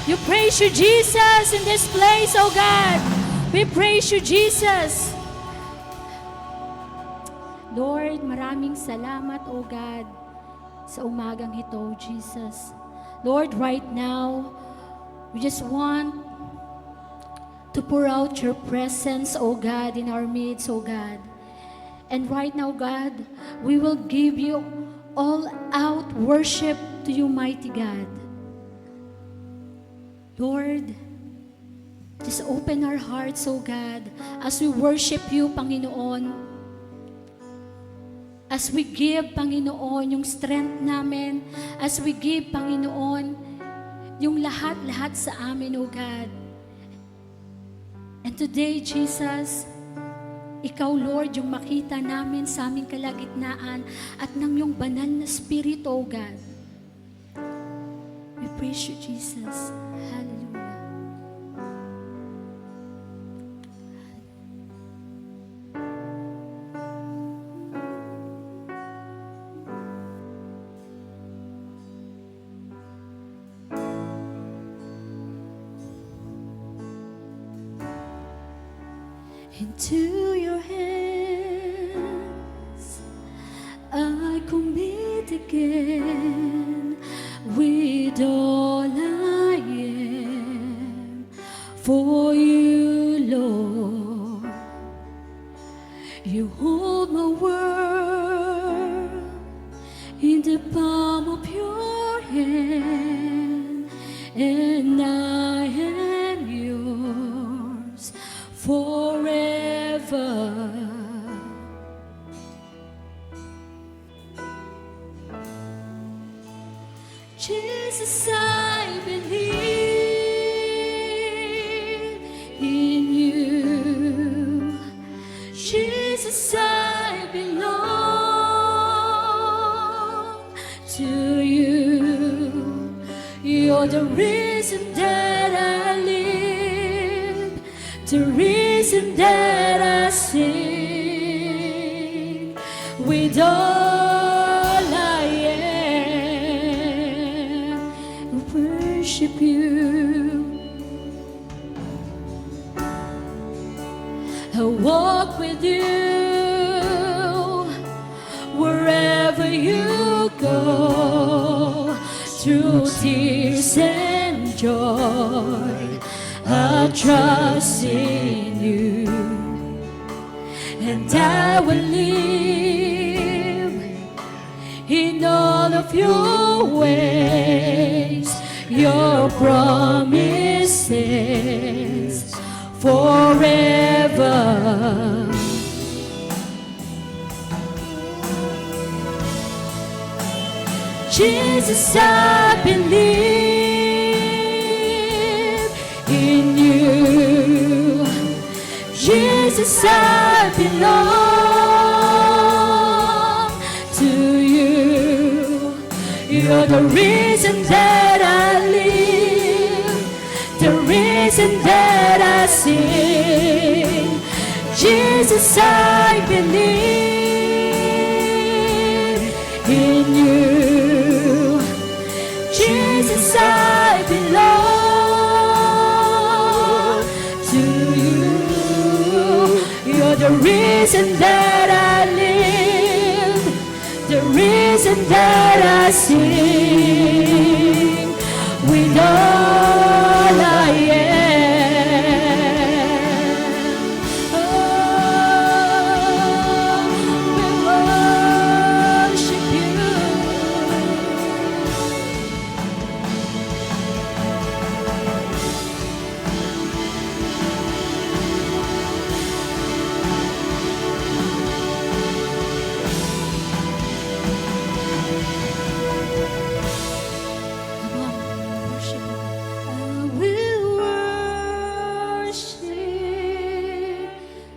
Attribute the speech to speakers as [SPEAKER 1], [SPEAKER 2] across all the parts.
[SPEAKER 1] You praise you, Jesus, in this place, oh God. We praise you, Jesus. Lord, maraming salamat, oh God, sa umagang ito, Jesus. Lord, right now, we just want to pour out your presence, oh God, in our midst, oh God. And right now, God, we will give you all out worship to you, mighty God. Lord, just open our hearts, oh God, as we worship you, Panginoon. As we give, Panginoon, yung strength namin. As we give, Panginoon, yung lahat-lahat sa amin, oh God. And today, Jesus, Ikaw, Lord, yung makita namin sa aming kalagitnaan at ng yung banal na Espiritu, oh God. We praise you, Jesus. Hallelujah. Into your hands I commit again with all I am for you, Lord. You hold my world in the palm of your hand, and I am yours forever. Jesus, I believe in you. Jesus, I belong to you. You're the reason that I live, the reason that I sing. With all I am, I worship you. I walk with you wherever you go, through tears and joy. I trust in you, and I will live in all of your ways, your promises forever. Jesus, I believe in you. Jesus, I belong to you. You're the reason that I live, the reason that I sing. Jesus, I believe in you. Jesus, I belong to you. You're the reason that I live, the reason that I sing. With all I am, oh, we worship you. Come on, worship Him. I will worship.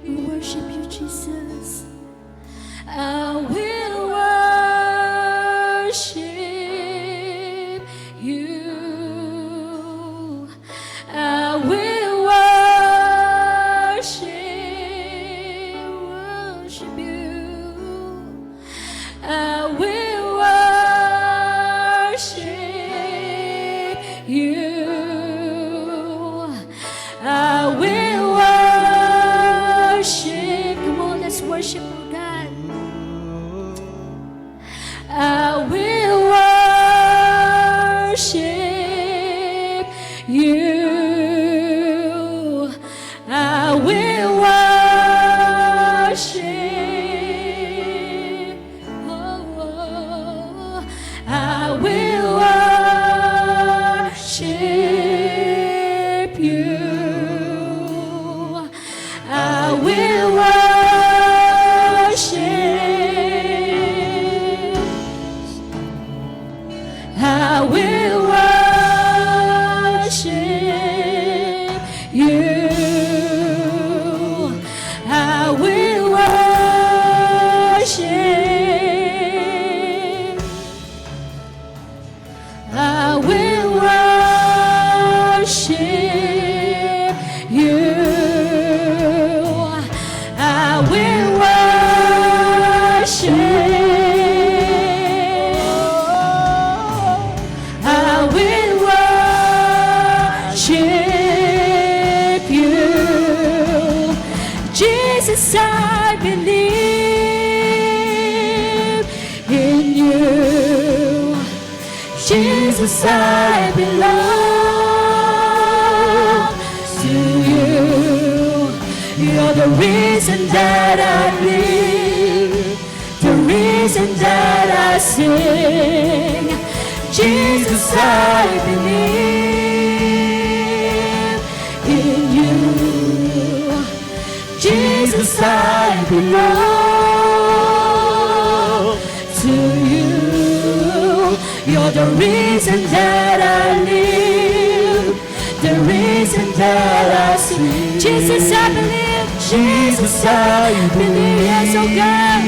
[SPEAKER 1] We worship you, Jesus. I will worship you. I will worship you. I will worship you. you. I will worship. Oh, I will worship you. I will worship. I will worship you. I will worship. I will worship you. I will worship. I will worship you. Jesus, I believe in you. Jesus, I belong to you. You're the reason that I live, the reason that I sing. Jesus, I believe in you. Jesus, I belong to you. You're the reason that I live, the reason that I sing. Jesus, I believe. Jesus, I believe. Yes, oh God,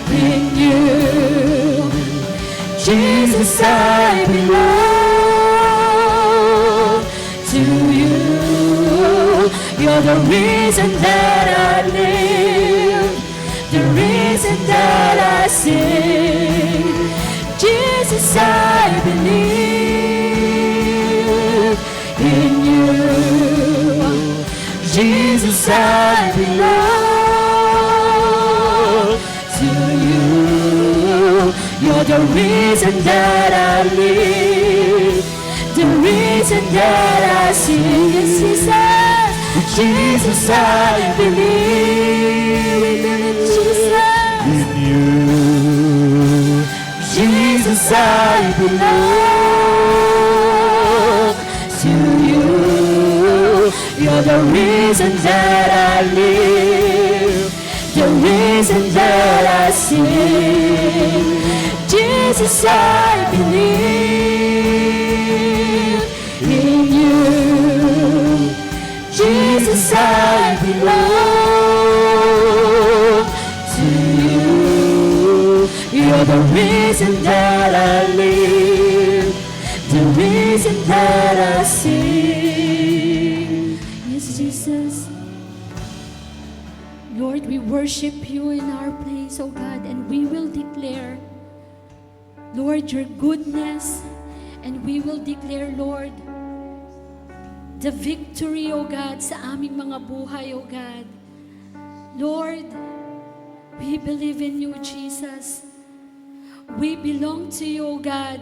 [SPEAKER 1] in you. Jesus, I belong to you. You're the reason that I live, the reason that I sing. Jesus, I believe in you. Jesus, I belong to you. You're the reason that I live, the reason that I sing. Yes, Jesus, Jesus, I believe in Jesus,
[SPEAKER 2] in you.
[SPEAKER 1] Jesus, I belong to you. You're the reason that I live, the reason that I sing. Jesus, I believe in you. Jesus, I belong to you. You're the reason that I live, the reason that I sing. Yes, Jesus. Lord, we worship you in our place, oh God, and we will declare, Lord, your goodness, and we will declare, Lord, the victory, O God, sa aming mga buhay, O God. Lord, we believe in you, Jesus. We belong to you, O God.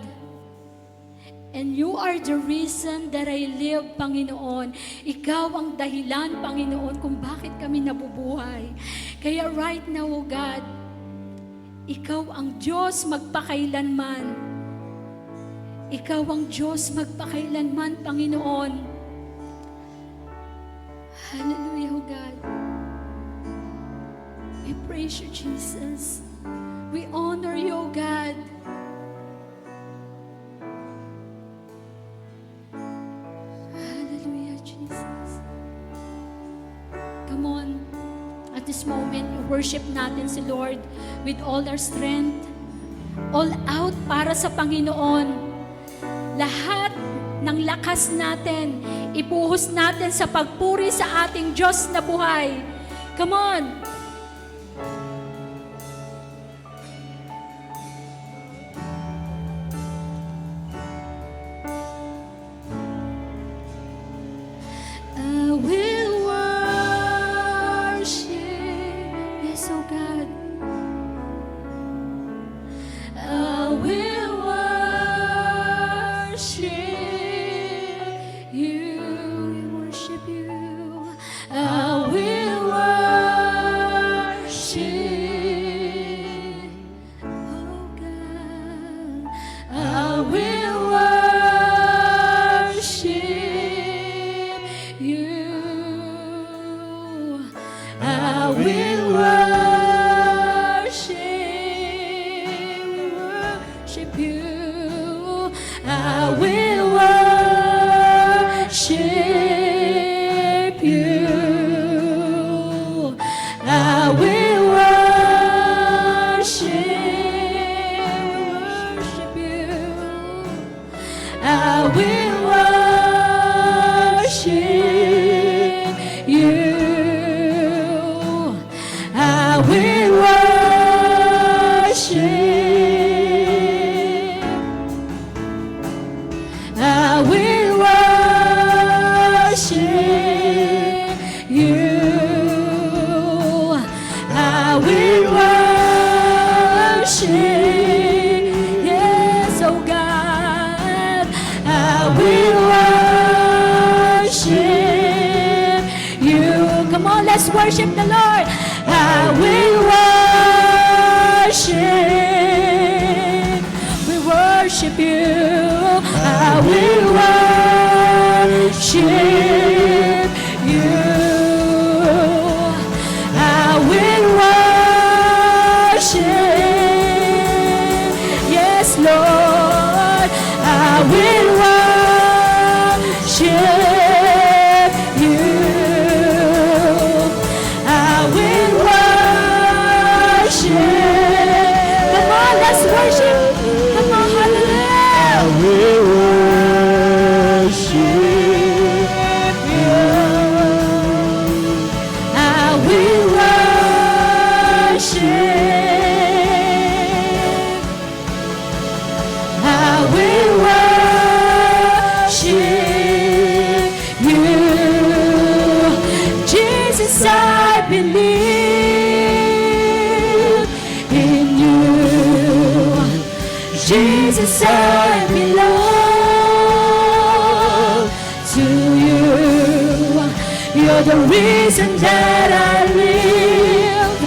[SPEAKER 1] And you are the reason that I live, Panginoon. Ikaw ang dahilan, Panginoon, kung bakit kami nabubuhay. Kaya right now, O God, ikaw ang Diyos magpakailanman. Ikaw ang Diyos magpakailanman, Panginoon. Hallelujah, O God. We praise you, Jesus. We honor you, O God. Hallelujah, Jesus. Come on. At this moment, worship natin si Lord with all our strength. All out para sa Panginoon. Lahat ng lakas natin, ibuhos natin sa pagpuri sa ating Diyos na buhay. Come on. I will worship. Yes, oh God. I will worship I will worship you. I will worship. I will worship you. I will worship. Yes, oh God, I will worship you. Come on, let's worship the Lord. I will worship. We worship you. I will worship you. I will worship. Yes, Lord. I will worship you. I will worship. Come on, let's worship. Come on, hallelujah.
[SPEAKER 2] I will worship you.
[SPEAKER 1] I will worship. I will worship you. Jesus, I believe in you. Jesus, I belong to you. You're the reason that I live,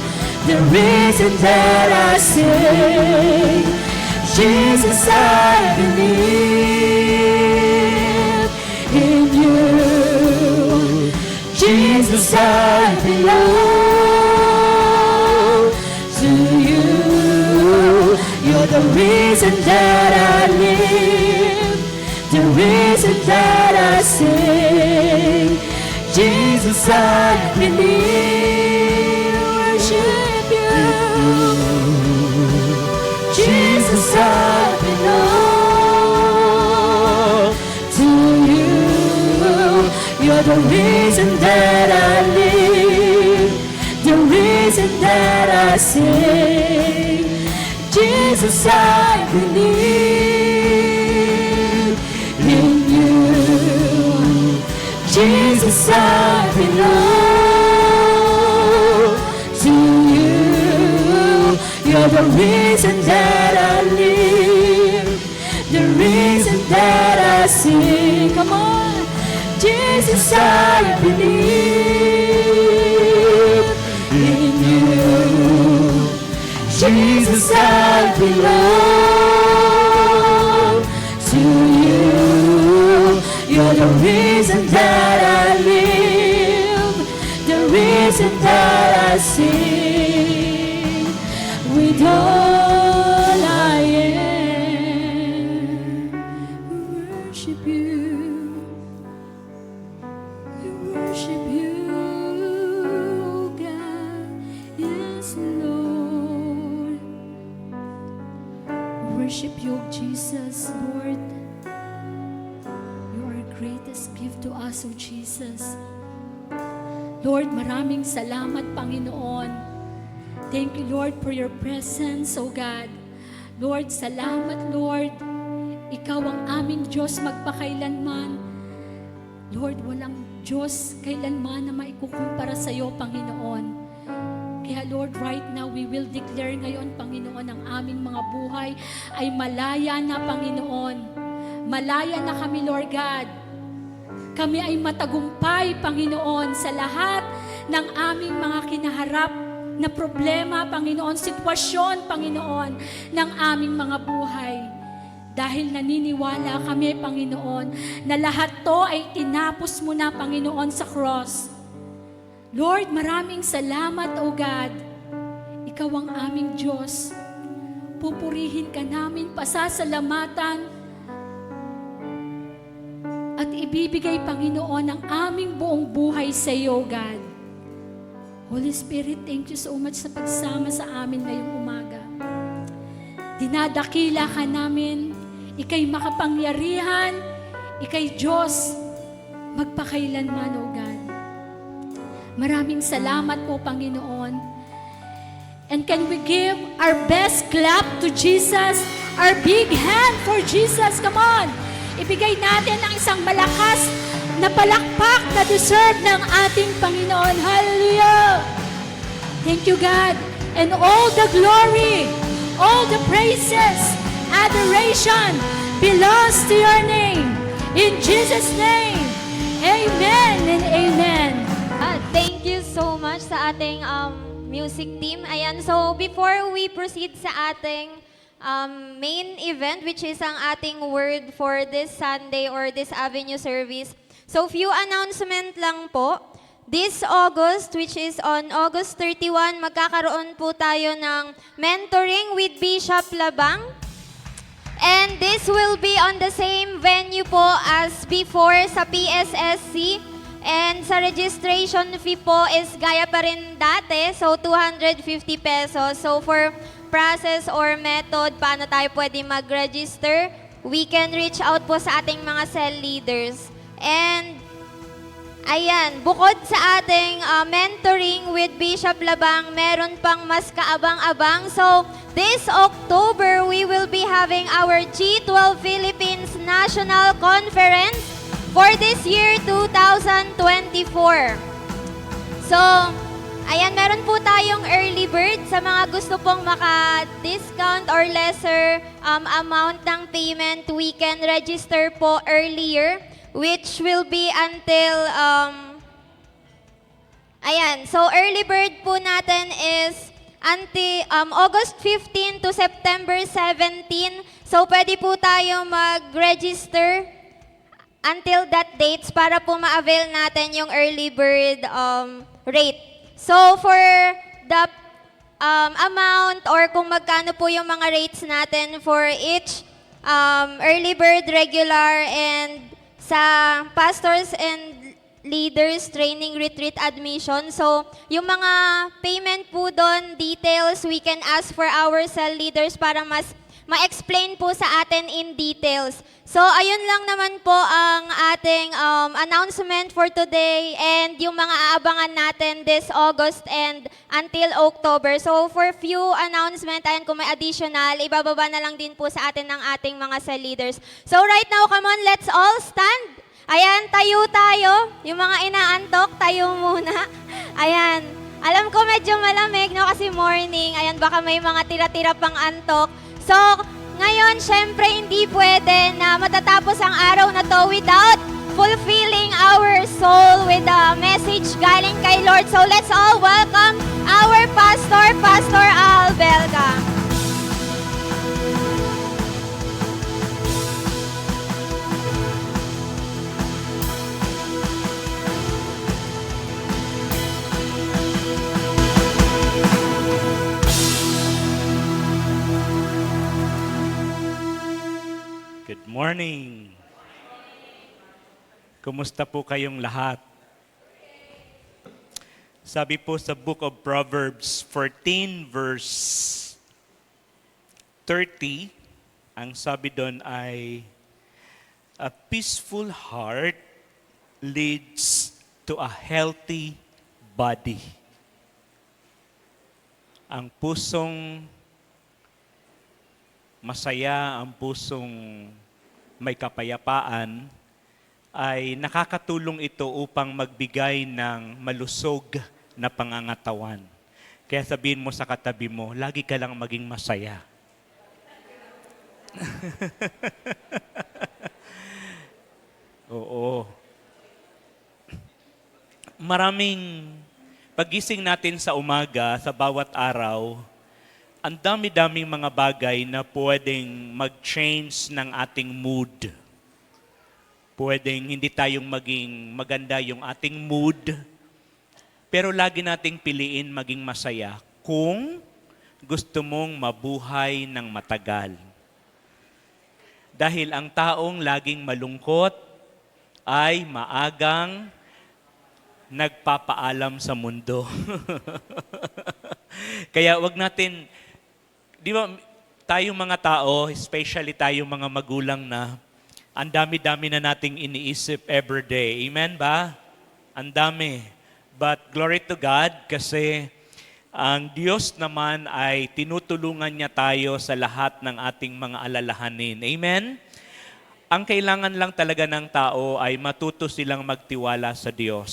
[SPEAKER 1] the reason that I sing. Jesus, I believe in you. Jesus, I belong to you. You're the reason that I live, the reason that I sing. Jesus, I believe, worship you. Jesus, I belong to you. You're the reason that I live, the reason that I sing. Jesus, I believe in you. Jesus, I belong to you. You're the reason that I live, the reason that I sing. Come on. Jesus, I believe in you. Jesus, I belong to you. You're the reason that I live, the reason that I sing. With all I am, worship you. We worship you, oh God. Yes, Lord. Worship you, Jesus, Lord. You are our greatest gift to us, oh Jesus. Lord, maraming salamat, Panginoon. Thank you, Lord, for your presence, oh God. Lord, salamat, Lord. Ikaw ang aming Diyos magpakailanman. Lord, walang Diyos kailanman na maikukumpara sa iyo, Panginoon. Kaya Lord, right now, we will declare ngayon, Panginoon, ang aming mga buhay ay malaya na, Panginoon. Malaya na kami, Lord God. Kami ay matagumpay, Panginoon, sa lahat ng aming mga kinaharap na problema, Panginoon, sitwasyon, Panginoon, ng aming mga buhay. Dahil naniniwala kami, Panginoon, na lahat to ay tinapos mo na, Panginoon, sa cross. Lord, maraming salamat, O God. Ikaw ang aming Diyos. Pupurihin ka namin, pasasalamatan, at ibibigay, Panginoon, ang aming buong buhay sa iyo, God. Holy Spirit, thank you so much sa pagsama sa amin ngayong umaga. Dinadakila ka namin, Ika'y makapangyarihan, Ika'y Diyos, magpakailanman, O God. Maraming salamat po, Panginoon. And can we give our best clap to Jesus? Our big hand for Jesus. Come on! Ibigay natin ang isang malakas na palakpak na deserve ng ating Panginoon. Hallelujah! Thank you, God. And all the glory, all the praises, adoration belongs to your name. In Jesus' name, amen and amen.
[SPEAKER 3] Thank you so much sa ating music team. Ayan, so before we proceed sa ating main event, which is ang ating word for this Sunday or this Avenue service, so few announcement lang po. This August, which is on August 31, magkakaroon po tayo ng mentoring with Bishop Labang. And this will be on the same venue po as before sa PSSC. And sa registration fee po is gaya pa rin dati, so 250 pesos. So for process or method, paano tayo pwede mag-register, we can reach out po sa ating mga cell leaders. And ayan, bukod sa ating mentoring with Bishop Labang, meron pang mas kaabang-abang. So, this October, we will be having our G12 Philippines National Conference for this year, 2024. So, ayan, meron po tayong early bird sa mga gusto pong maka-discount or lesser amount ng payment. We can register po earlier, which will be until, ayan, so early bird po natin is until August 15 to September 17. So pwede po tayo mag-register until that dates para po ma-avail natin yung early bird rate. So for the amount or kung magkano po yung mga rates natin for each early bird, regular, and sa pastors and leaders training retreat admission. So, yung mga payment po doon, details, we can ask for our cell leaders para mas ma-explain po sa atin in details. So, ayun lang naman po ang ating announcement for today and yung mga aabangan natin this August and until October. So, for few announcement, ayan, kung may additional, ibababa na lang din po sa atin ng ating mga cell leaders. So, right now, come on, let's all stand. Ayan, tayo tayo. Yung mga inaantok, tayo muna. Ayan. Alam ko medyo malamig, no? Kasi morning. Ayan, baka may mga tira-tira pang antok. So, ngayon, syempre, hindi pwede na matatapos ang araw na to without fulfilling our soul with a message galing kay Lord. So, let's all welcome our pastor, Pastor Al Belga.
[SPEAKER 2] Good morning. Kumusta po kayong lahat? Sabi po sa Book of Proverbs 14 verse 30, ang sabi doon ay, a peaceful heart leads to a healthy body. Ang pusong masaya, ang pusong may kapayapaan, ay nakakatulong ito upang magbigay ng malusog na pangangatawan. Kaya sabihin mo sa katabi mo, lagi ka lang maging masaya. Oo. Maraming pagising natin sa umaga, sa bawat araw, ang dami-daming mga bagay na pwedeng mag-change ng ating mood. Pwedeng hindi tayong maging maganda yung ating mood, pero lagi nating piliin maging masaya kung gusto mong mabuhay ng matagal. Dahil ang taong laging malungkot ay maagang nagpapaalam sa mundo. Kaya wag natin, di ba, tayong mga tao, especially tayong mga magulang na, ang dami-dami na nating iniisip everyday. Amen ba? Ang dami. But glory to God kasi ang Diyos naman ay tinutulungan niya tayo sa lahat ng ating mga alalahanin. Amen? Ang kailangan lang talaga ng tao ay matuto silang magtiwala sa Diyos.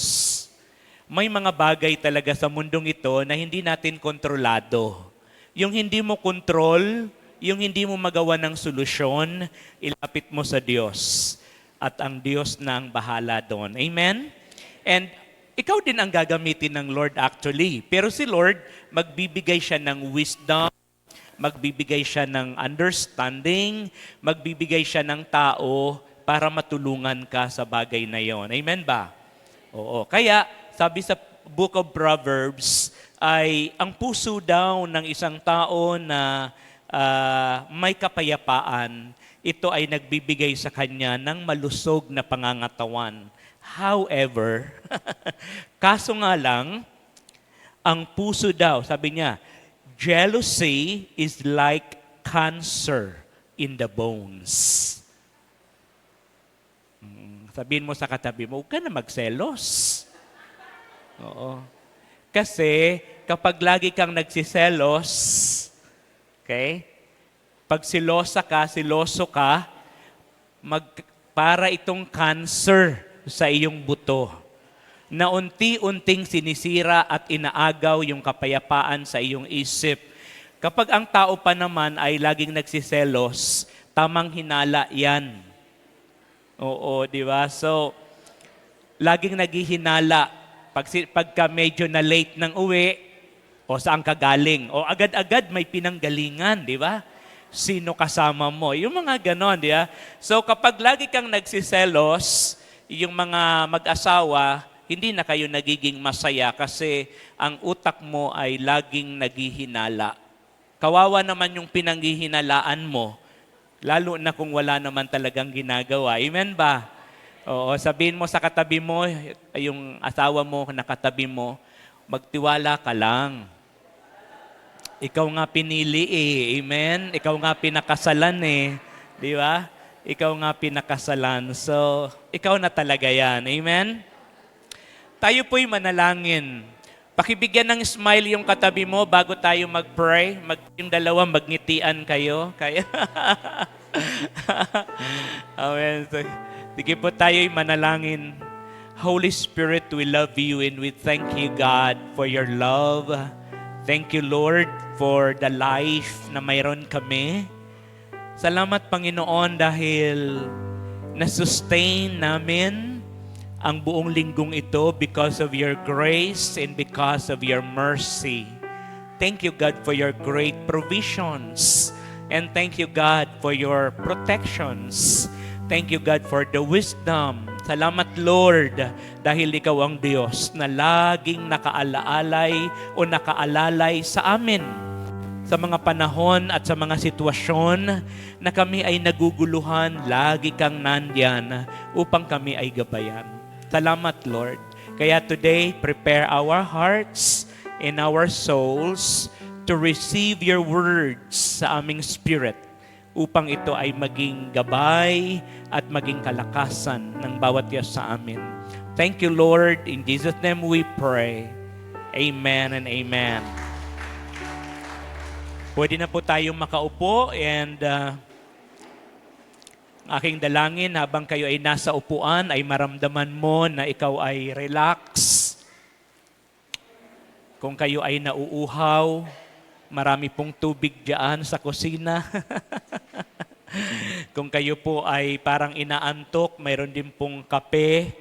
[SPEAKER 2] May mga bagay talaga sa mundong ito na hindi natin kontrolado. Yung hindi mo kontrol, yung hindi mo magawa ng solusyon, ilapit mo sa Diyos. At ang Diyos na ang bahala doon. Amen? And ikaw din ang gagamitin ng Lord actually. Pero si Lord, magbibigay siya ng wisdom, magbibigay siya ng understanding, magbibigay siya ng tao para matulungan ka sa bagay na yon. Amen ba? Oo. Kaya, sabi sa Book of Proverbs, ay ang puso daw ng isang tao na may kapayapaan, ito ay nagbibigay sa kanya ng malusog na pangangatawan. However, kaso nga lang, ang puso daw, sabi niya, jealousy is like cancer in the bones. Sabihin mo sa katabi mo, huwag ka na magselos. Oo. Kasi kapag lagi kang nagsiselos, okay, pag siloso ka, para itong cancer sa iyong buto na unti-unting sinisira at inaagaw yung kapayapaan sa iyong isip. Kapag ang tao pa naman ay laging nagsiselos, tamang hinala yan. Oo, di ba? So, laging naghihinala. Pagka medyo na late ng uwi, o saan ka galing? O agad-agad may pinanggalingan, di ba? Sino kasama mo? Yung mga ganon, di ba? So, kapag lagi kang nagsiselos, yung mga mag-asawa, hindi na kayo nagiging masaya kasi ang utak mo ay laging naghihinala. Kawawa naman yung pinanghihinalaan mo, lalo na kung wala naman talagang ginagawa. Amen ba? Oo, sabihin mo sa katabi mo, yung asawa mo na katabi mo, magtiwala ka lang. Ikaw nga pinili eh. Amen? Ikaw nga pinakasalan eh. Di ba? Ikaw nga pinakasalan. So, ikaw na talaga yan. Amen? Tayo po'y manalangin. Pakibigyan ng smile yung katabi mo bago tayo mag-pray. Yung dalawa, magngitian kayo. Kaya Amen. So, sige po tayo'y manalangin. Holy Spirit, we love you and we thank you, God, for your love. Thank you, Lord, for the life na mayroon kami. Salamat, Panginoon, dahil na-sustain namin ang buong linggong ito because of your grace and because of your mercy. Thank you, God, for your great provisions. And thank you, God, for your protections. Thank you, God, for the wisdom. Salamat, Lord, dahil ikaw ang Diyos na laging nakaalaalay o nakaalalay sa amin sa mga panahon at sa mga sitwasyon na kami ay naguguluhan, lagi kang nandyan upang kami ay gabayan. Salamat, Lord. Kaya today, prepare our hearts and our souls to receive your words sa aming spirit upang ito ay maging gabay at maging kalakasan ng bawat isa sa amin. Thank you, Lord. In Jesus' name we pray. Amen and amen. Pwede na po tayong makaupo and aking dalangin habang kayo ay nasa upuan ay maramdaman mo na ikaw ay relax. Kung kayo ay nauuhaw, marami pong tubig diyan sa kusina. Kung kayo po ay parang inaantok, mayroon din pong kape.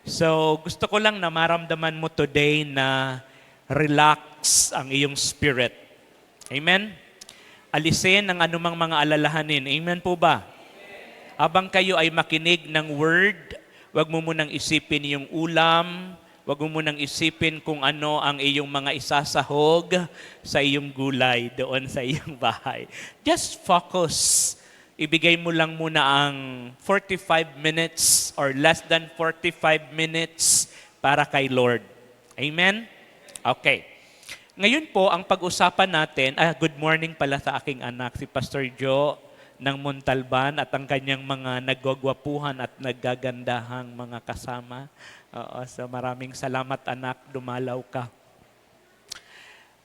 [SPEAKER 2] So gusto ko lang na maramdaman mo today na relax ang iyong spirit. Amen? Alisin ang anumang mga alalahanin. Amen po ba? Habang kayo ay makinig ng word, wag mo munang isipin yung ulam, wag mo munang isipin kung ano ang iyong mga isasahog sa iyong gulay doon sa iyong bahay. Just focus. Ibigay mo lang muna ang 45 minutes or less than 45 minutes para kay Lord. Amen? Okay. Ngayon po, ang pag-usapan natin, good morning pala sa aking anak, si Pastor Joe ng Montalban at ang kanyang mga nagwagwapuhan at naggagandahang mga kasama. So maraming salamat anak, dumalaw ka.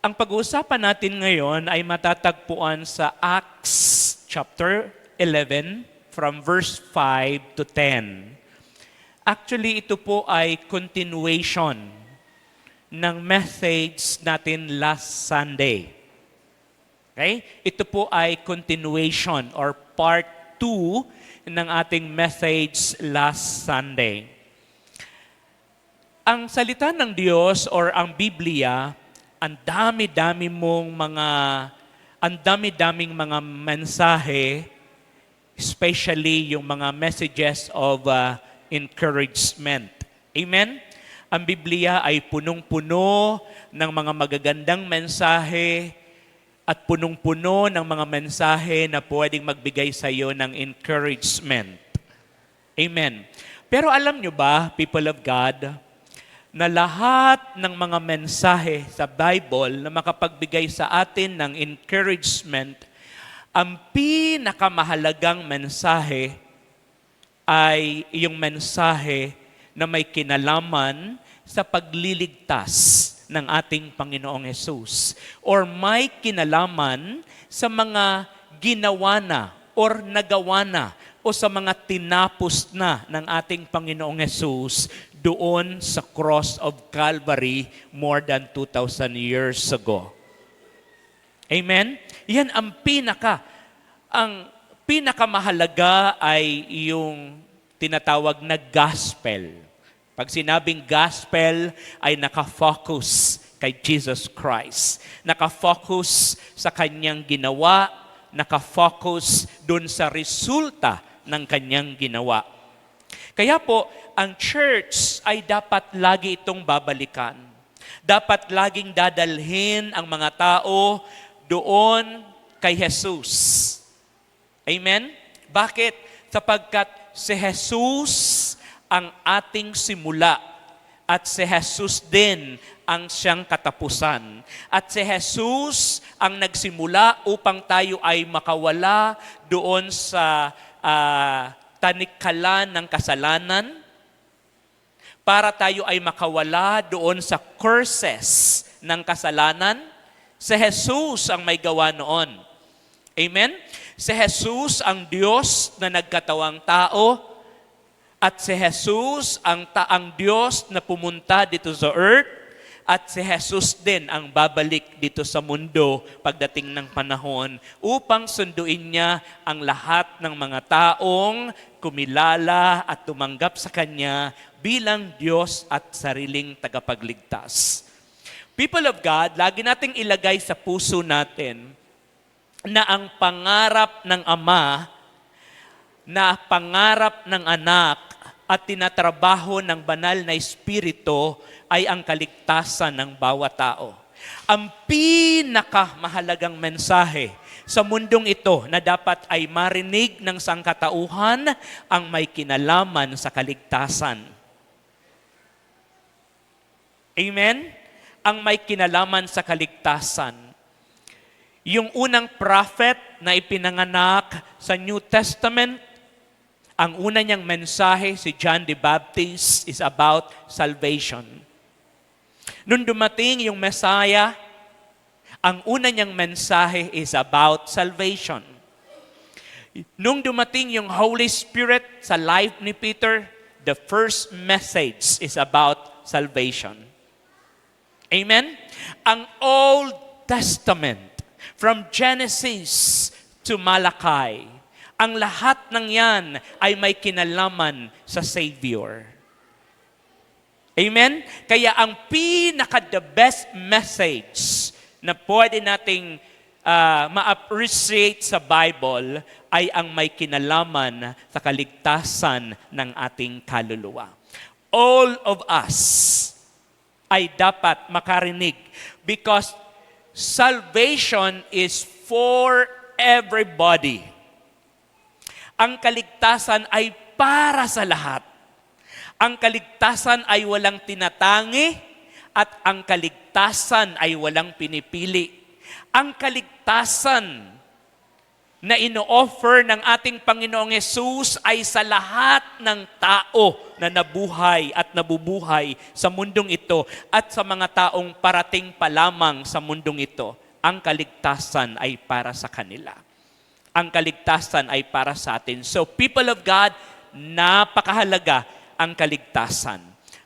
[SPEAKER 2] Ang pag-uusapan natin ngayon ay matatagpuan sa Acts chapter 11 from verse 5 to 10. Actually, ito po ay continuation ng message natin last Sunday. Okay? Ito po ay continuation or part 2 ng ating message last Sunday. Ang salita ng Diyos or ang Biblia, ang dami-daming mga mensahe, especially yung mga messages of encouragement. Amen? Ang Biblia ay punong-puno ng mga magagandang mensahe at punong-puno ng mga mensahe na pwedeng magbigay sa iyo ng encouragement. Amen. Pero alam nyo ba, people of God, na lahat ng mga mensahe sa Bible na makapagbigay sa atin ng encouragement, ang pinakamahalagang mensahe ay yung mensahe na may kinalaman sa pagliligtas ng ating Panginoong Hesus or may kinalaman sa mga ginawa na or nagawa na o sa mga tinapos na ng ating Panginoong Hesus doon sa cross of Calvary more than 2,000 years ago. Amen? Yan ang pinakamahalaga ay yung tinatawag na gospel. Pag sinabing gospel ay nakafocus kay Jesus Christ. Nakafocus sa kanyang ginawa, nakafocus dun sa resulta ng kanyang ginawa. Kaya po, ang church ay dapat lagi itong babalikan. Dapat laging dadalhin ang mga tao doon kay Jesus. Amen? Bakit? Sapagkat si Jesus ang ating simula at si Jesus din ang siyang katapusan. At si Jesus ang nagsimula upang tayo ay makawala doon sa tanikala ng kasalanan, para tayo ay makawala doon sa curses ng kasalanan. Si Jesus ang may gawa noon. Amen? Si Jesus ang Diyos na nagkatawang tao, at si Jesus ang Diyos na pumunta dito sa earth, at si Jesus din ang babalik dito sa mundo pagdating ng panahon upang sunduin niya ang lahat ng mga taong kumilala at tumanggap sa Kanya bilang Diyos at sariling tagapagligtas. People of God, lagi nating ilagay sa puso natin na ang pangarap ng Ama, na pangarap ng anak at tinatrabaho ng banal na Espiritu ay ang kaligtasan ng bawat tao. Ang pinakamahalagang mensahe sa mundong ito na dapat ay marinig ng sangkatauhan ang may kinalaman sa kaligtasan. Amen? Ang may kinalaman sa kaligtasan. Yung unang prophet na ipinanganak sa New Testament, ang una niyang mensahe, si John the Baptist, is about salvation. Nung dumating yung Messiah, ang una niyang mensahe is about salvation. Nung dumating yung Holy Spirit sa life ni Peter, the first message is about salvation. Amen? Ang Old Testament, from Genesis to Malachi, ang lahat ng yan ay may kinalaman sa Savior. Amen? Kaya ang pinaka-the best message na pwede nating ma-appreciate sa Bible ay ang may kinalaman sa kaligtasan ng ating kaluluwa. All of us ay dapat makarinig because salvation is for everybody. Ang kaligtasan ay para sa lahat. Ang kaligtasan ay walang tinatangi. At ang kaligtasan ay walang pinipili. Ang kaligtasan na ino-offer ng ating Panginoong Yesus ay sa lahat ng tao na nabuhay at nabubuhay sa mundong ito at sa mga taong parating pa lamang sa mundong ito. Ang kaligtasan ay para sa kanila. Ang kaligtasan ay para sa atin. So, people of God, napakahalaga ang kaligtasan.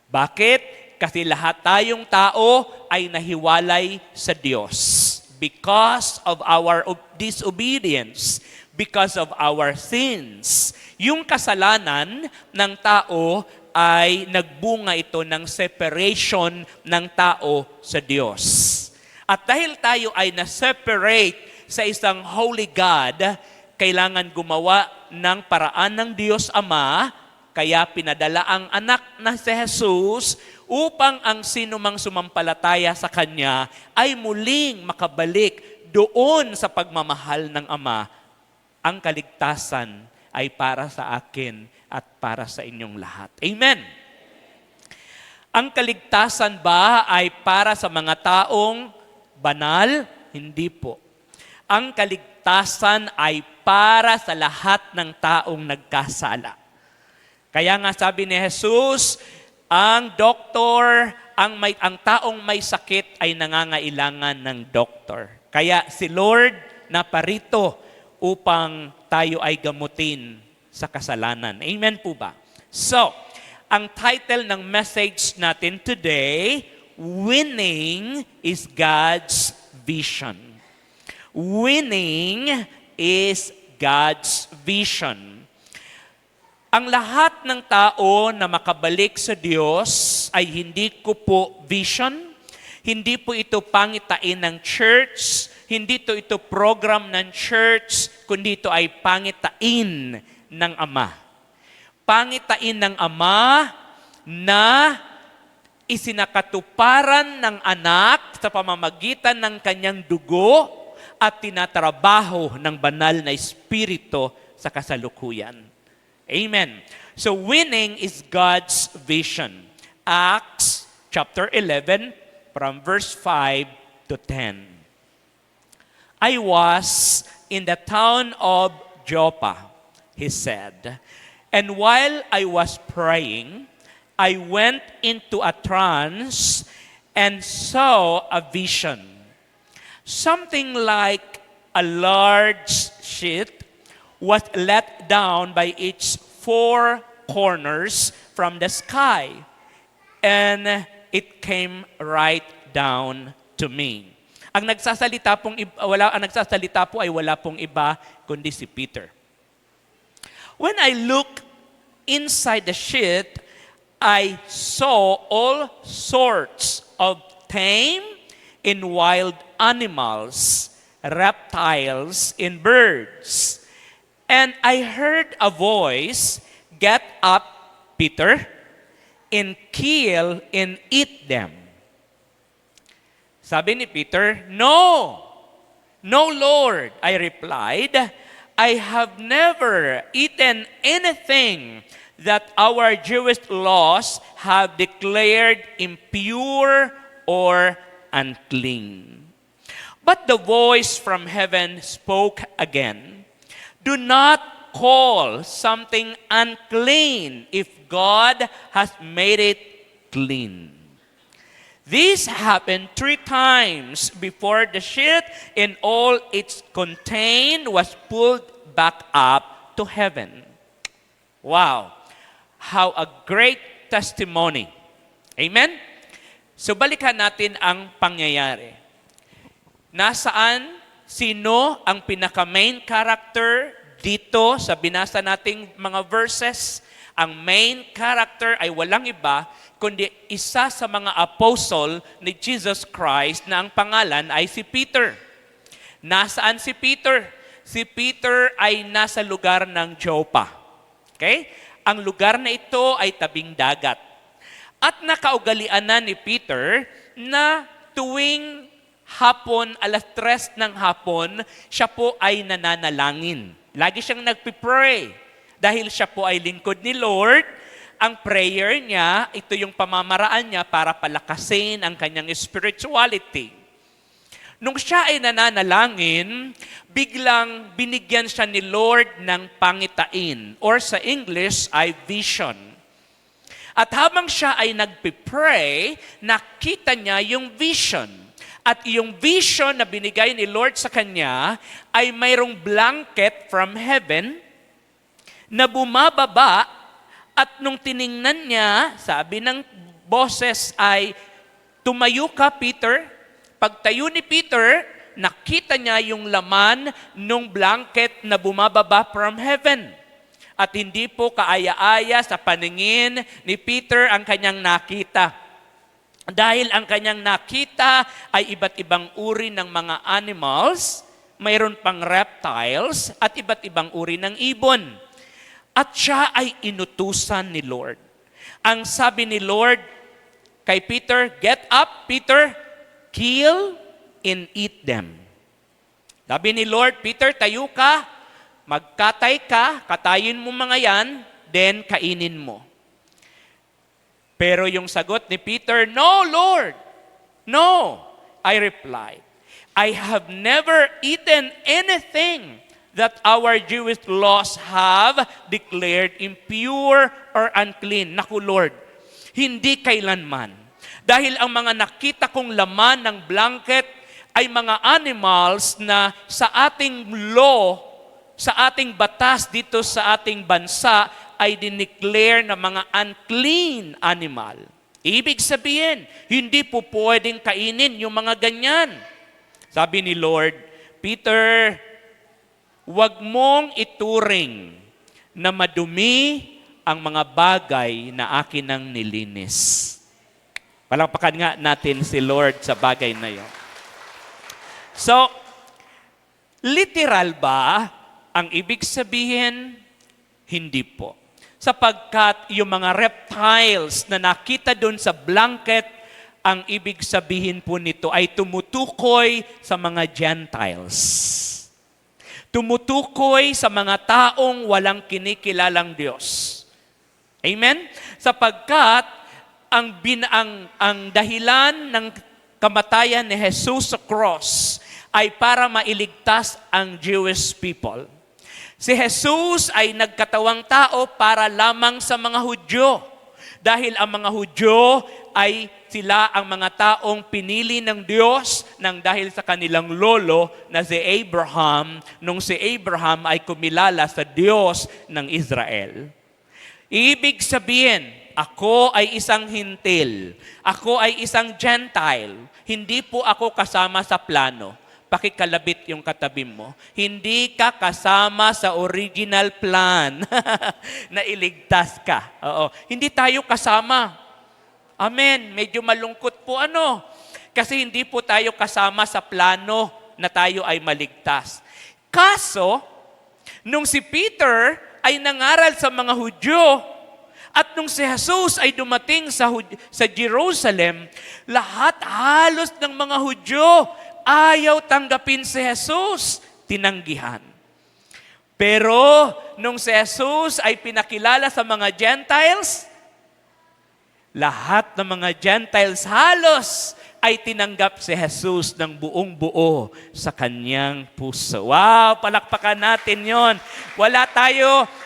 [SPEAKER 2] Bakit? Kasi lahat tayong tao ay nahiwalay sa Diyos. Because of our disobedience, because of our sins. Yung kasalanan ng tao ay nagbunga ito ng separation ng tao sa Diyos. At dahil tayo ay na-separate sa isang holy God, kailangan gumawa ng paraan ng Diyos Ama, kaya pinadala ang anak na si Jesus upang ang sinumang sumampalataya sa Kanya ay muling makabalik doon sa pagmamahal ng Ama. Ang kaligtasan ay para sa akin at para sa inyong lahat. Amen. Ang kaligtasan ba ay para sa mga taong banal? Hindi po. Ang kaligtasan ay para sa lahat ng taong nagkasala. Kaya nga sabi ni Jesus, ang doktor, ang taong may sakit ay nangangailangan ng doktor. Kaya si Lord naparito upang tayo ay gamutin sa kasalanan. Amen po ba? So, ang title ng message natin today, Winning is God's Vision. Winning is God's vision. Ang lahat ng tao na makabalik sa Diyos ay hindi ko po vision, hindi po ito pangitain ng church, hindi ito program ng church, kundi ito ay pangitain ng Ama. Pangitain ng Ama na isinakatuparan ng anak sa pamamagitan ng kanyang dugo at tinatrabaho ng banal na Espiritu sa kasalukuyan. Amen. So winning is God's vision. Acts chapter 11 from verse 5 to 10. I was in the town of Joppa, he said, and while I was praying, I went into a trance and saw a vision. Something like a large sheet was let down by its four corners from the sky, and it came right down to me. Ang nagsasalita po ay wala pong iba kundi si Peter. When I looked inside the sheet, I saw all sorts of tame and wild animals, reptiles and birds. And I heard a voice, "Get up, Peter, and kill and eat them." Sabi ni Peter, "No, no, Lord," I replied. "I have never eaten anything that our Jewish laws have declared impure or unclean." But the voice from heaven spoke again, "Do not call something unclean if God has made it clean." This happened 3 times before the sheet and all it contained was pulled back up to heaven. Wow! How a great testimony. Amen? So balikan natin ang pangyayari. Nasaan? Sino ang pinaka-main character dito sa binasa nating mga verses? Ang main character ay walang iba, kundi isa sa mga apostle ni Jesus Christ na ang pangalan ay si Peter. Nasaan si Peter? Si Peter ay nasa lugar ng Joppa. Okay? Ang lugar na ito ay tabing dagat. At nakaugalian na ni Peter na tuwing hapon, 3:00 ng hapon, siya po ay nananalangin. Lagi siyang nagpipray dahil siya po ay lingkod ni Lord ang prayer niya, ito yung pamamaraan niya para palakasin ang kanyang spirituality. Nung siya ay nananalangin, biglang binigyan siya ni Lord ng pangitain, or sa English ay vision. At habang siya ay nagpipray, nakita niya yung vision. At yung vision na binigay ni Lord sa kanya ay mayroong blanket from heaven na bumababa, at nung tiningnan niya, sabi ng boses ay, "Tumayo ka, Peter." Pagtayo ni Peter, nakita niya yung laman ng blanket na bumababa from heaven. At hindi po kaaya-aya sa paningin ni Peter ang kanyang nakita. Dahil ang kanyang nakita ay iba't ibang uri ng mga animals, mayroon pang reptiles, at iba't ibang uri ng ibon. At siya ay inutusan ni Lord. Ang sabi ni Lord kay Peter, "Get up, Peter, kill and eat them." Sabi ni Lord, "Peter, tayo ka, magkatay ka, katayin mo mga yan, then kainin mo." Pero yung sagot ni Peter, "No, Lord, no." I replied, "I have never eaten anything that our Jewish laws have declared impure or unclean." Naku, Lord, hindi kailanman. Dahil ang mga nakita kong laman ng blanket ay mga animals na sa ating law, sa ating batas dito sa ating bansa, ay dineclare na mga unclean animal. Ibig sabihin, hindi po pwedeng kainin yung mga ganyan. Sabi ni Lord, "Peter, huwag mong ituring na madumi ang mga bagay na akin ang nilinis." Palakpakan nga natin si Lord sa bagay na yun. So, literal ba ang ibig sabihin? Hindi po. Sapagkat yung mga reptiles na nakita doon sa blanket, ang ibig sabihin po nito ay tumutukoy sa mga Gentiles. Tumutukoy sa mga taong walang kinikilalang Diyos. Amen? Sapagkat ang dahilan ng kamatayan ni Jesus sa cross ay para mailigtas ang Jewish people. Si Jesus ay nagkatawang tao para lamang sa mga Hudyo. Dahil ang mga Hudyo ay sila ang mga taong pinili ng Diyos nang dahil sa kanilang lolo na si Abraham, nung si Abraham ay kumilala sa Diyos ng Israel. Ibig sabihin, ako ay isang hintil. Ako ay isang Gentile. Hindi po ako kasama sa plano. Pakikalabit yung katabi mo. Hindi ka kasama sa original plan na iligtas ka. Oo. Hindi tayo kasama. Amen. Medyo malungkot po kasi hindi po tayo kasama sa plano na tayo ay maligtas. Kaso, nung si Peter ay nangaral sa mga Hudyo, at nung si Jesus ay dumating sa Jerusalem, lahat halos ng mga Hudyo ayaw tanggapin si Jesus, tinanggihan. Pero nung si Jesus ay pinakilala sa mga Gentiles, lahat ng mga Gentiles halos ay tinanggap si Jesus ng buong buo sa kanyang puso. Wow, palakpakan natin yon.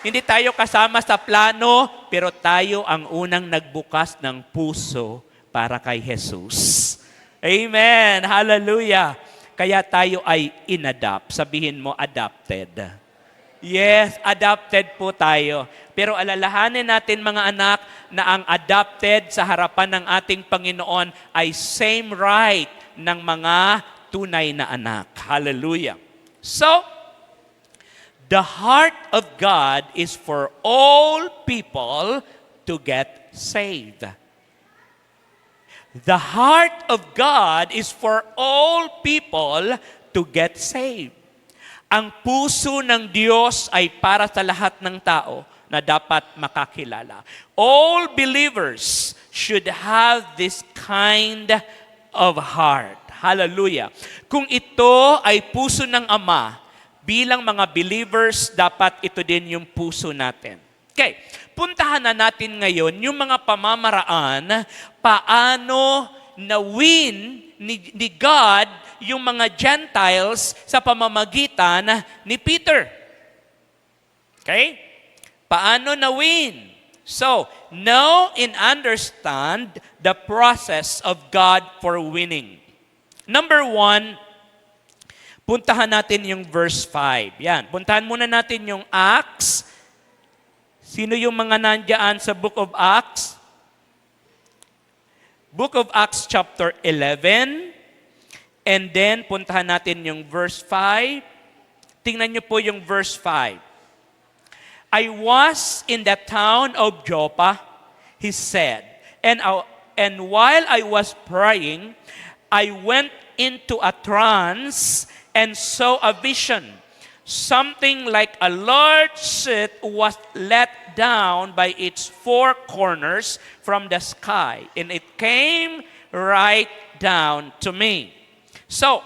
[SPEAKER 2] Hindi tayo kasama sa plano, pero tayo ang unang nagbukas ng puso para kay Jesus. Amen. Hallelujah. Kaya tayo ay inadapt. Sabihin mo, adopted. Yes, adopted po tayo. Pero alalahanin natin mga anak na ang adopted sa harapan ng ating Panginoon ay same right ng mga tunay na anak. Hallelujah. So, the heart of God is for all people to get saved. The heart of God is for all people to get saved. Ang puso ng Diyos ay para sa lahat ng tao na dapat makakilala. All believers should have this kind of heart. Hallelujah. Kung ito ay puso ng Ama, bilang mga believers, dapat ito din yung puso natin. Okay, puntahan na natin ngayon yung mga pamamaraan paano na-win ni God yung mga Gentiles sa pamamagitan ni Peter. Okay? Paano na-win? So, know and understand the process of God for winning. Number 1, puntahan natin yung verse 5. Yan, puntahan muna natin yung Acts. Sino yung mga nandiyan sa Book of Acts? Book of Acts chapter 11. And then, puntahan natin yung verse 5. Tingnan niyo po yung verse 5. I was in the town of Joppa, he said, and while I was praying, I went into a trance and saw a vision. Something like a large sheet was let down by its four corners from the sky, and it came right down to me. So,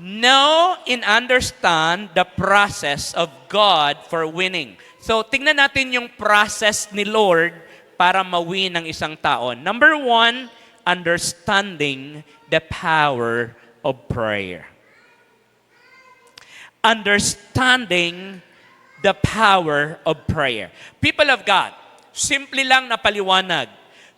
[SPEAKER 2] know and understand the process of God for winning. So, tingnan natin yung process ni Lord para mawin ng isang tao. Number 1, understanding the power of prayer. Understanding the power of prayer. People of God, simple lang na paliwanag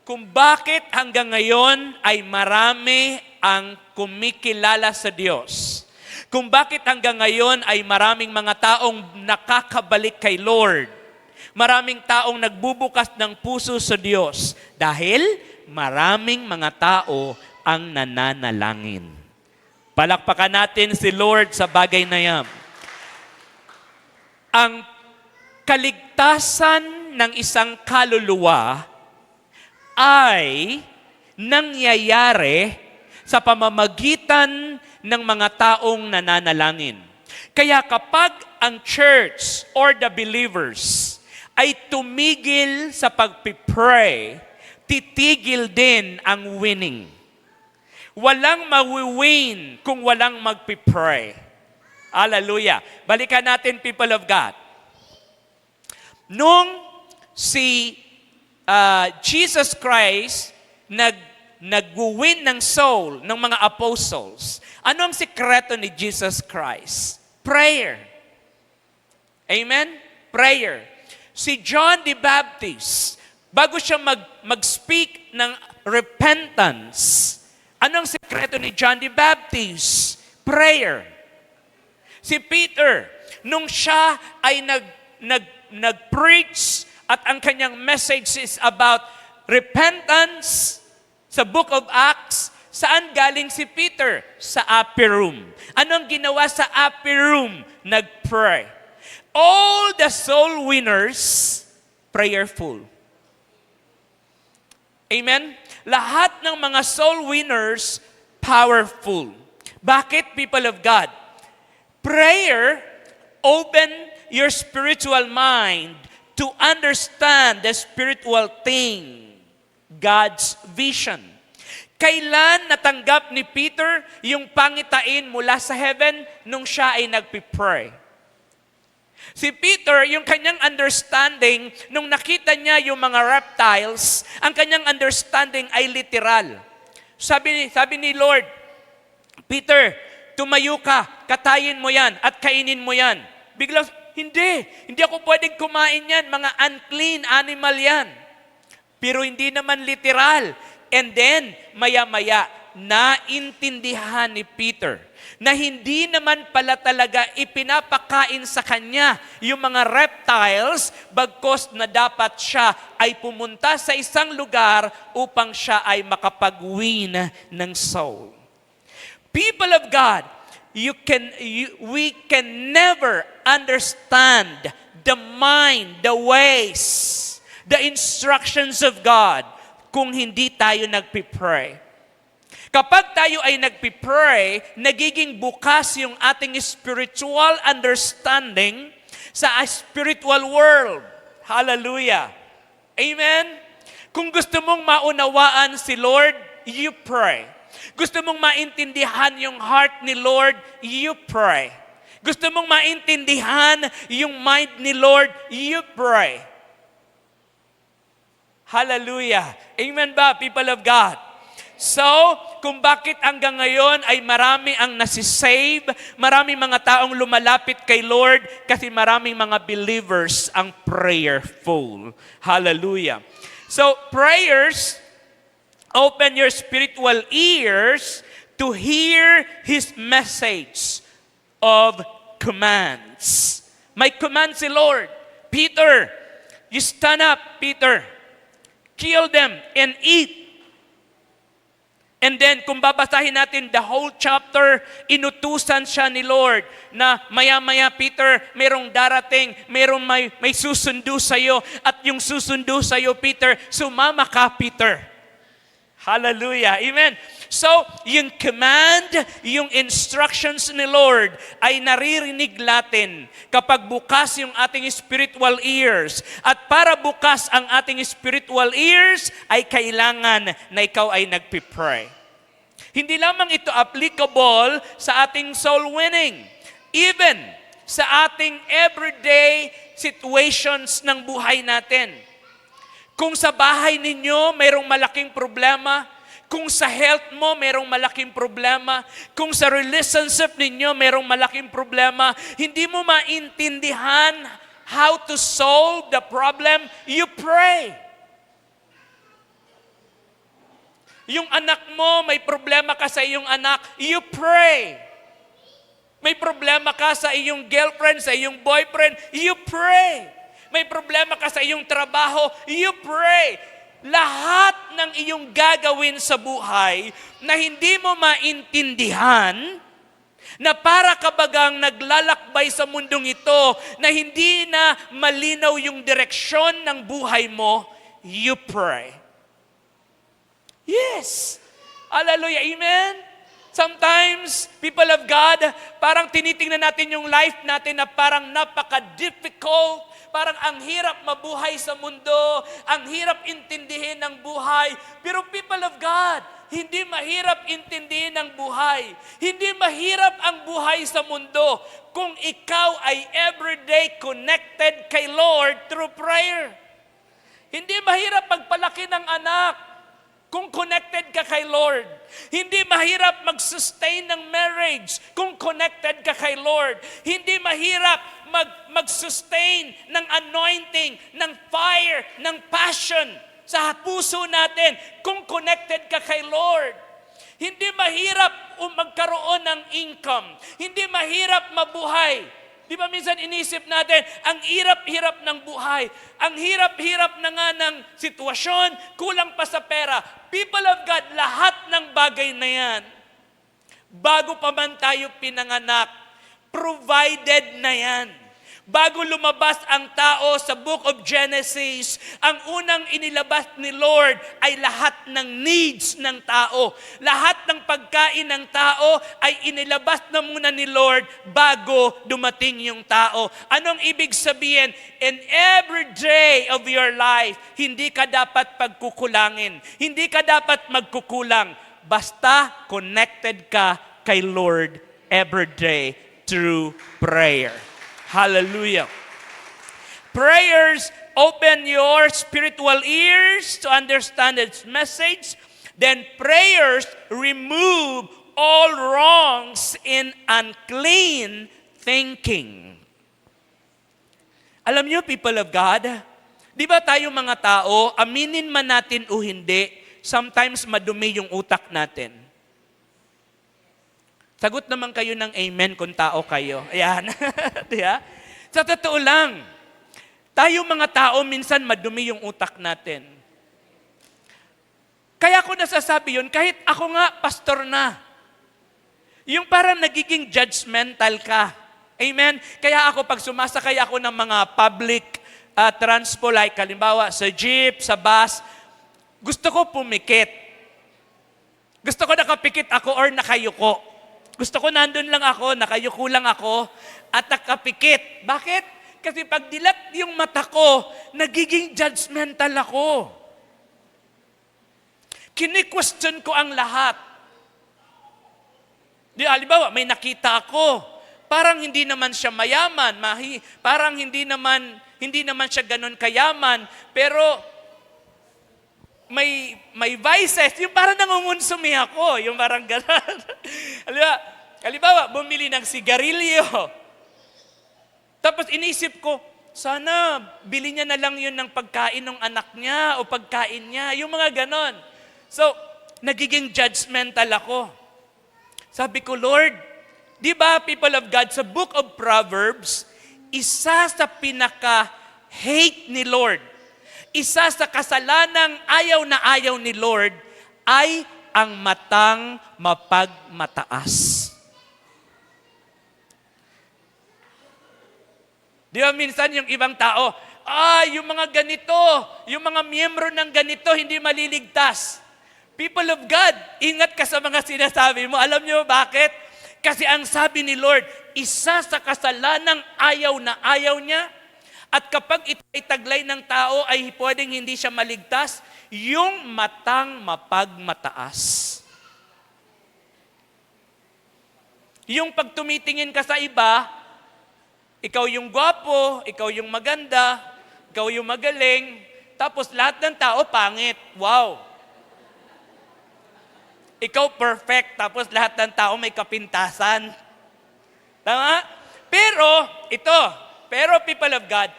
[SPEAKER 2] kung bakit hanggang ngayon ay marami ang kumikilala sa Diyos. Kung bakit hanggang ngayon ay maraming mga taong nakakabalik kay Lord. Maraming taong nagbubukas ng puso sa Diyos dahil maraming mga tao ang nananalangin. Palakpakan natin si Lord sa bagay na yan. Ang kaligtasan ng isang kaluluwa ay nangyayari sa pamamagitan ng mga taong nananalangin. Kaya kapag ang church or the believers ay tumigil sa pagpipray, titigil din ang winning. Walang mawi-win kung walang magpipray. Hallelujah. Balikan natin, people of God. Nung si Jesus Christ nag-win ng soul ng mga apostles, ano ang sikreto ni Jesus Christ? Prayer. Amen? Prayer. Si John the Baptist, bago siya mag-speak ng repentance, anong sikreto ni John the Baptist? Prayer. Si Peter, nung siya ay nag-preach at ang kanyang message is about repentance sa Book of Acts, saan galing si Peter? Sa upper room. Anong ginawa sa upper room? Nag-pray. All the soul winners, prayerful. Amen? Lahat ng mga soul winners, powerful. Bakit, people of God? Prayer open your spiritual mind to understand the spiritual thing, God's vision. Kailan natanggap ni Peter yung pangitain mula sa heaven? Nung siya ay nagpipray. Si Peter, yung kanyang understanding, nung nakita niya yung mga reptiles, ang kanyang understanding ay literal. Sabi ni Lord, Peter, tumayo ka, katayin mo yan, at kainin mo yan. Biglang, hindi ako pwedeng kumain yan, mga unclean animal yan. Pero hindi naman literal. And then, maya-maya, naintindihan ni Peter na hindi naman pala talaga ipinapakain sa kanya yung mga reptiles bagkos na dapat siya ay pumunta sa isang lugar upang siya ay makapag-win ng soul. People of God, we can never understand the mind, the ways, the instructions of God kung hindi tayo nagpipray. Kapag tayo ay nagpipray, nagiging bukas yung ating spiritual understanding sa spiritual world. Hallelujah. Amen? Kung gusto mong maunawaan si Lord, you pray. Gusto mong maintindihan yung heart ni Lord, you pray. Gusto mong maintindihan yung mind ni Lord, you pray. Hallelujah. Amen ba, people of God? So, kung bakit hanggang ngayon ay marami ang nasisave, marami mga taong lumalapit kay Lord, kasi maraming mga believers ang prayerful. Hallelujah. So, prayers open your spiritual ears to hear His message of commands. May command si Lord. Peter, you stand up, Peter. Kill them and eat. And then, kung babasahin natin the whole chapter, inutusan siya ni Lord na maya-maya, Peter, merong darating, may susundo sa'yo, at yung susundo sa'yo, Peter, sumama ka, Peter. Hallelujah. Amen. So, yung command, yung instructions ni Lord ay naririnig natin kapag bukas yung ating spiritual ears. At para bukas ang ating spiritual ears, ay kailangan na ikaw ay nagpipray. Hindi lamang ito applicable sa ating soul winning. Even sa ating everyday situations ng buhay natin. Kung sa bahay ninyo, mayroong malaking problema. Kung sa health mo, mayroong malaking problema. Kung sa relationship ninyo, mayroong malaking problema. Hindi mo maintindihan how to solve the problem, you pray. Yung anak mo, may problema ka sa iyong anak, you pray. May problema ka sa iyong girlfriend, sa iyong boyfriend, you pray. May problema ka sa iyong trabaho, you pray. Lahat ng iyong gagawin sa buhay na hindi mo maintindihan, na para kabagang naglalakbay sa mundong ito, na hindi na malinaw yung direksyon ng buhay mo, you pray. Yes. Hallelujah. Amen. Sometimes, people of God, parang tinitingnan natin yung life natin na parang napaka-difficult, parang ang hirap mabuhay sa mundo, ang hirap intindihin ng buhay. Pero people of God, hindi mahirap intindihin ang buhay. Hindi mahirap ang buhay sa mundo kung ikaw ay everyday connected kay Lord through prayer. Hindi mahirap magpalaki ng anak kung connected ka kay Lord. Hindi mahirap mag-sustain ng marriage kung connected ka kay Lord. Hindi mahirap mag-sustain ng anointing, ng fire, ng passion sa puso natin kung connected ka kay Lord. Hindi mahirap magkaroon ng income. Hindi mahirap mabuhay. Di ba minsan inisip natin, ang hirap-hirap ng buhay, ang hirap-hirap na nga ng sitwasyon, kulang pa sa pera. People of God, lahat ng bagay na yan, bago pa man tayo pinanganak, provided na yan. Bago lumabas ang tao sa book of Genesis, ang unang inilabas ni Lord ay lahat ng needs ng tao. Lahat ng pagkain ng tao ay inilabas na muna ni Lord bago dumating yung tao. Anong ibig sabihin? In every day of your life, hindi ka dapat pagkukulangin. Hindi ka dapat magkukulang. Basta connected ka kay Lord every day through prayer. Hallelujah. Prayers open your spiritual ears to understand its message. Then prayers remove all wrongs in unclean thinking. Alam niyo, people of God, di ba tayo mga tao, aminin man natin o hindi, sometimes madumi yung utak natin. Sagot naman kayo ng amen kung tao kayo. Ayan. Diba? Sa totoo lang, tayo mga tao minsan madumi yung utak natin. Kaya ko nasasabi yun, kahit ako nga, pastor na. Yung parang nagiging judgmental ka. Amen? Kaya ako, pag sumasakay ako ng mga public transport, like halimbawa sa jeep, sa bus, gusto ko pumikit. Gusto ko nakapikit ako or nakayuko. Gusto ko nandun lang ako, nakayuko lang ako, at nakapikit. Bakit? Kasi pag dilat yung mata ko, nagiging judgmental ako. Kini-question ko ang lahat. Di, halimbawa, may nakita ako. parang hindi naman siya mayaman, parang hindi naman siya ganun kayaman, pero may vices, yung parang nangungunsumi ako, yung parang gano'n. Halimbawa, bumili ng sigarilyo. Tapos inisip ko, sana bili niya na lang yun ng pagkain ng anak niya o pagkain niya, yung mga ganon. So, nagiging judgmental ako. Sabi ko, Lord, di ba, people of God, sa Book of Proverbs, isa sa pinaka-hate ni Lord, isa sa kasalanang ayaw na ayaw ni Lord, ay ang matang mapagmataas. Di ba minsan yung ibang tao, yung mga ganito, yung mga miyembro ng ganito, hindi maliligtas. People of God, ingat ka sa mga sinasabi mo. Alam niyo bakit? Kasi ang sabi ni Lord, isa sa kasalanang ayaw na ayaw niya, at kapag ito ay taglay ng tao ay pwedeng hindi siya maligtas, yung matang mapagmataas. Yung pag tumitingin ka sa iba, ikaw yung gwapo, ikaw yung maganda, ikaw yung magaling, tapos lahat ng tao pangit. Wow! Ikaw perfect, tapos lahat ng tao may kapintasan. Tama? Pero people of God,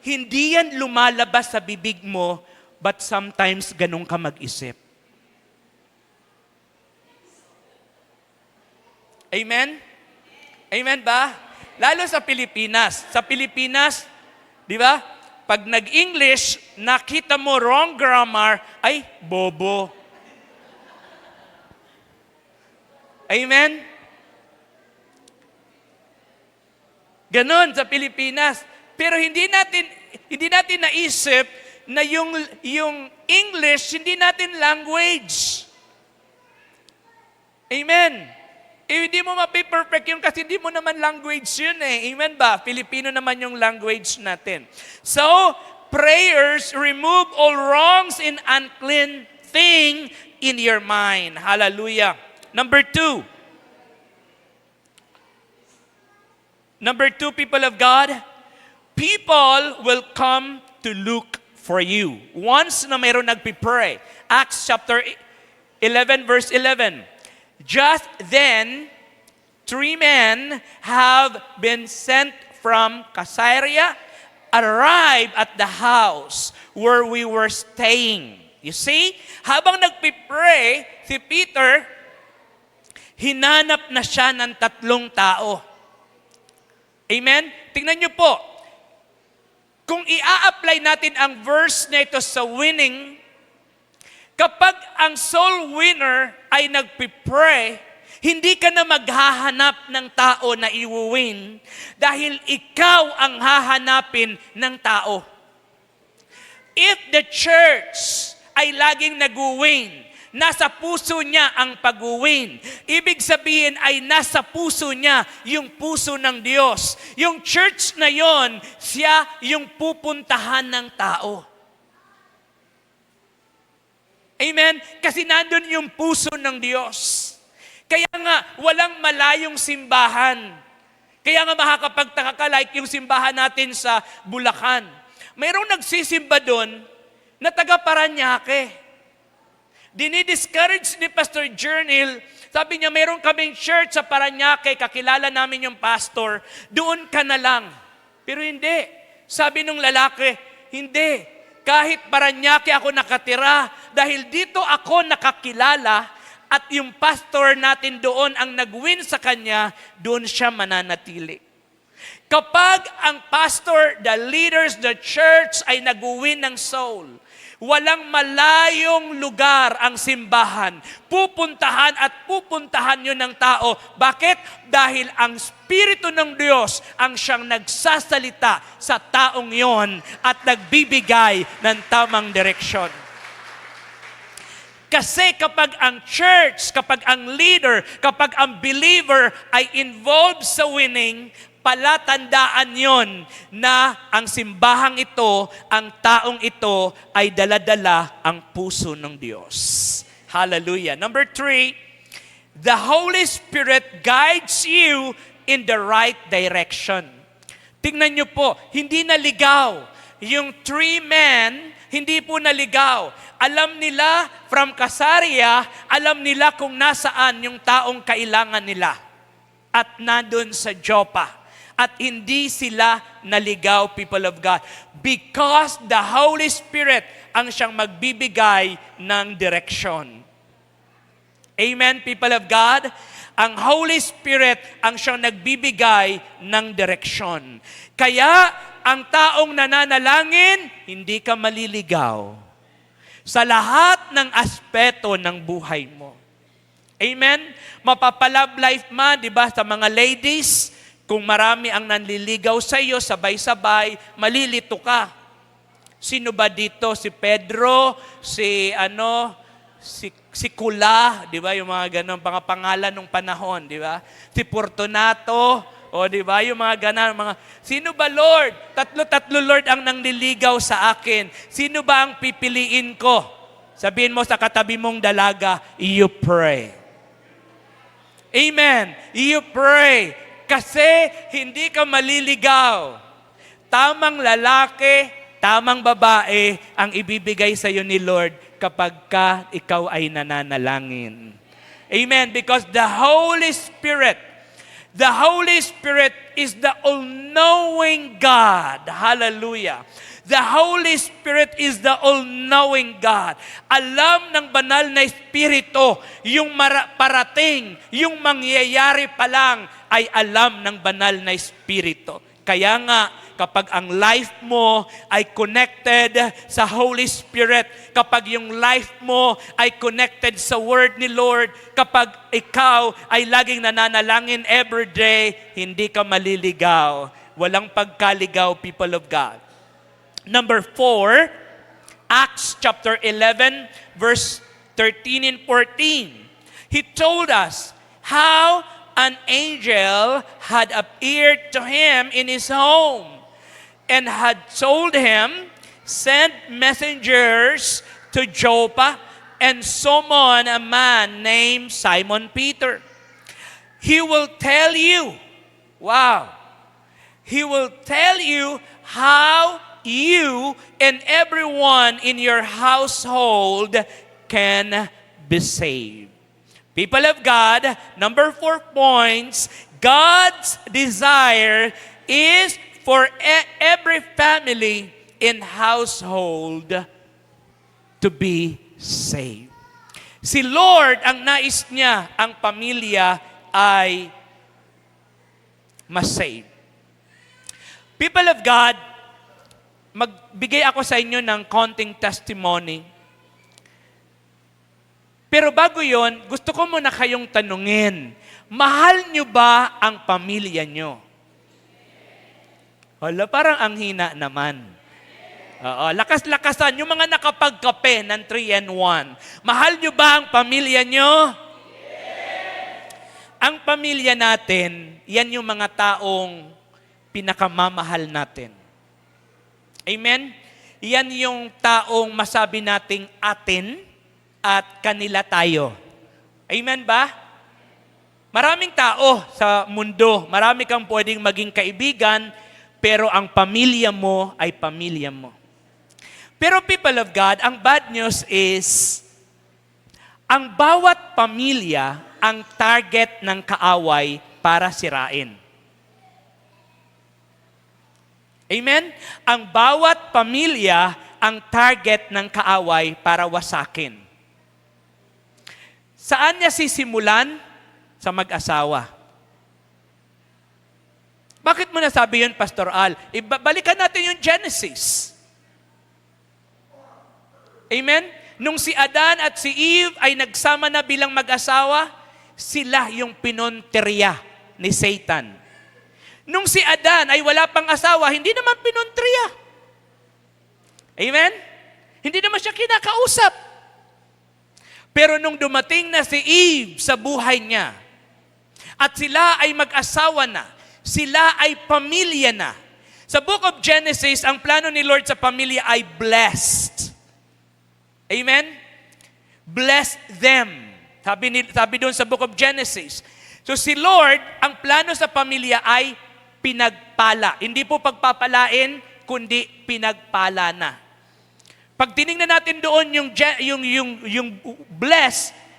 [SPEAKER 2] hindi yan lumalabas sa bibig mo, but sometimes ganun ka mag-isip. Amen? Amen ba? Lalo sa Pilipinas. Sa Pilipinas, di ba? Pag nag-English, nakita mo wrong grammar, ay bobo. Amen? Ganon sa Pilipinas. Pero hindi natin naisip na yung English, hindi natin language. Amen? Hindi mo mapiperfect yun kasi hindi mo naman language yun eh. Amen ba? Filipino naman yung language natin. So, prayers remove all wrongs and unclean thing in your mind. Hallelujah. Number two, people of God, people will come to look for you. Once na mayroon nagpipray. Acts chapter 11 verse 11. Just then, 3 men have been sent from Caesarea, arrived at the house where we were staying. You see, habang nagpipray, si Peter, hinanap na siya ng 3 tao. Amen? Tingnan niyo po, kung i-a-apply natin ang verse na ito sa winning, kapag ang soul winner ay nagpipray, hindi ka na maghahanap ng tao na iwuwin dahil ikaw ang hahanapin ng tao. If the church ay laging nag-uwin, nasa puso niya ang pag-uwin. Ibig sabihin ay nasa puso niya yung puso ng Diyos. Yung church na yon, siya yung pupuntahan ng tao. Amen? Kasi nandun yung puso ng Diyos. Kaya nga, walang malayong simbahan. Kaya nga makakapagtaka ka like yung simbahan natin sa Bulacan. Mayroong nagsisimba doon na taga Paranaque. Dinidiscourage ni Pastor Jernil, sabi niya, mayroon kaming church sa Paranaque, kakilala namin yung pastor, doon ka na lang. Pero hindi. Sabi nung lalaki, hindi. Kahit Paranaque ako nakatira, dahil dito ako nakakilala, at yung pastor natin doon ang nag-win sa kanya, doon siya mananatili. Kapag ang pastor, the leaders, the church ay nag-win ng soul, walang malayong lugar ang simbahan. Pupuntahan at pupuntahan yun ng tao. Bakit? Dahil ang Espiritu ng Diyos ang siyang nagsasalita sa taong yon at nagbibigay ng tamang direksyon. Kasi kapag ang church, kapag ang leader, kapag ang believer ay involved sa winning, palatandaan yon na ang simbahang ito, ang taong ito ay daladala ang puso ng Diyos. Hallelujah. Number 3, the Holy Spirit guides you in the right direction. Tingnan niyo po, hindi naligaw. Yung 3 men, hindi po naligaw. Alam nila from Caesarea, alam nila kung nasaan yung taong kailangan nila. At nandun sa Joppa. At hindi sila naligaw, people of God. Because the Holy Spirit ang siyang magbibigay ng direksyon. Amen, people of God? Ang Holy Spirit ang siyang nagbibigay ng direksyon. Kaya, ang taong nananalangin, hindi ka maliligaw sa lahat ng aspeto ng buhay mo. Amen? Mapapalove life man, di ba, sa mga ladies, kung marami ang nanliligaw sa iyo, sabay-sabay, malilito ka. Sino ba dito? Si Pedro, si Kula, di ba? Yung mga ganun, mga pangalan ng panahon, di ba? Si Fortunato, o di ba? Yung mga ganun, sino ba Lord? Tatlo Lord ang nangliligaw sa akin. Sino ba ang pipiliin ko? Sabihin mo sa katabi mong dalaga, you pray. Amen. You pray. Kasi hindi ka maliligaw. Tamang lalaki, tamang babae ang ibibigay sa iyo ni Lord kapag ikaw ay nananalangin. Amen. Because the Holy Spirit is the all-knowing God. Hallelujah. The Holy Spirit is the all-knowing God. Alam ng banal na Espiritu, yung parating, yung mangyayari pa lang, ay alam ng banal na Espiritu. Kaya nga, kapag ang life mo ay connected sa Holy Spirit, kapag yung life mo ay connected sa Word ni Lord, kapag ikaw ay laging nananalangin every day, hindi ka maliligaw. Walang pagkaligaw, people of God. Number 4, Acts chapter 11, verse 13 and 14. He told us how an angel had appeared to him in his home and had told him, send messengers to Joppa and summon a man named Simon Peter. He will tell you, he will tell you how you and everyone in your household can be saved. People of God, number 4 points, God's desire is for every family in household to be saved. Si Lord, ang nais niya, ang pamilya ay ma-save. People of God, magbigay ako sa inyo ng konting testimony. Pero bago yon, gusto ko muna kayong tanungin, mahal nyo ba ang pamilya nyo? Hala, parang ang hina naman. Lakas-lakasan, yung mga nakapagkape ng 3-in-1. Mahal nyo ba ang pamilya nyo? Yes! Ang pamilya natin, yan yung mga taong pinakamamahal natin. Amen? Yan yung taong masabi nating atin, at kanila tayo. Amen ba? Maraming tao sa mundo, marami kang pwedeng maging kaibigan, pero ang pamilya mo ay pamilya mo. Pero people of God, ang bad news is, ang bawat pamilya ang target ng kaaway para sirain. Amen? Ang bawat pamilya ang target ng kaaway para wasakin. Saan niya sisimulan? Sa mag-asawa. Bakit mo nasabi yun, Pastor Al? Balikan natin yung Genesis. Amen? Nung si Adan at si Eve ay nagsama na bilang mag-asawa, sila yung pinonterya ni Satan. Nung si Adan ay wala pang asawa, hindi naman pinonterya. Amen? Hindi naman siya kinakausap. Pero nung dumating na si Eve sa buhay niya, at sila ay mag-asawa na, sila ay pamilya na. Sa book of Genesis, ang plano ni Lord sa pamilya ay blessed. Amen? Bless them. Sabi doon sa book of Genesis, So si Lord, ang plano sa pamilya ay pinagpala. Hindi po pagpapalain, kundi pinagpala na. Pag tiningnan natin doon yung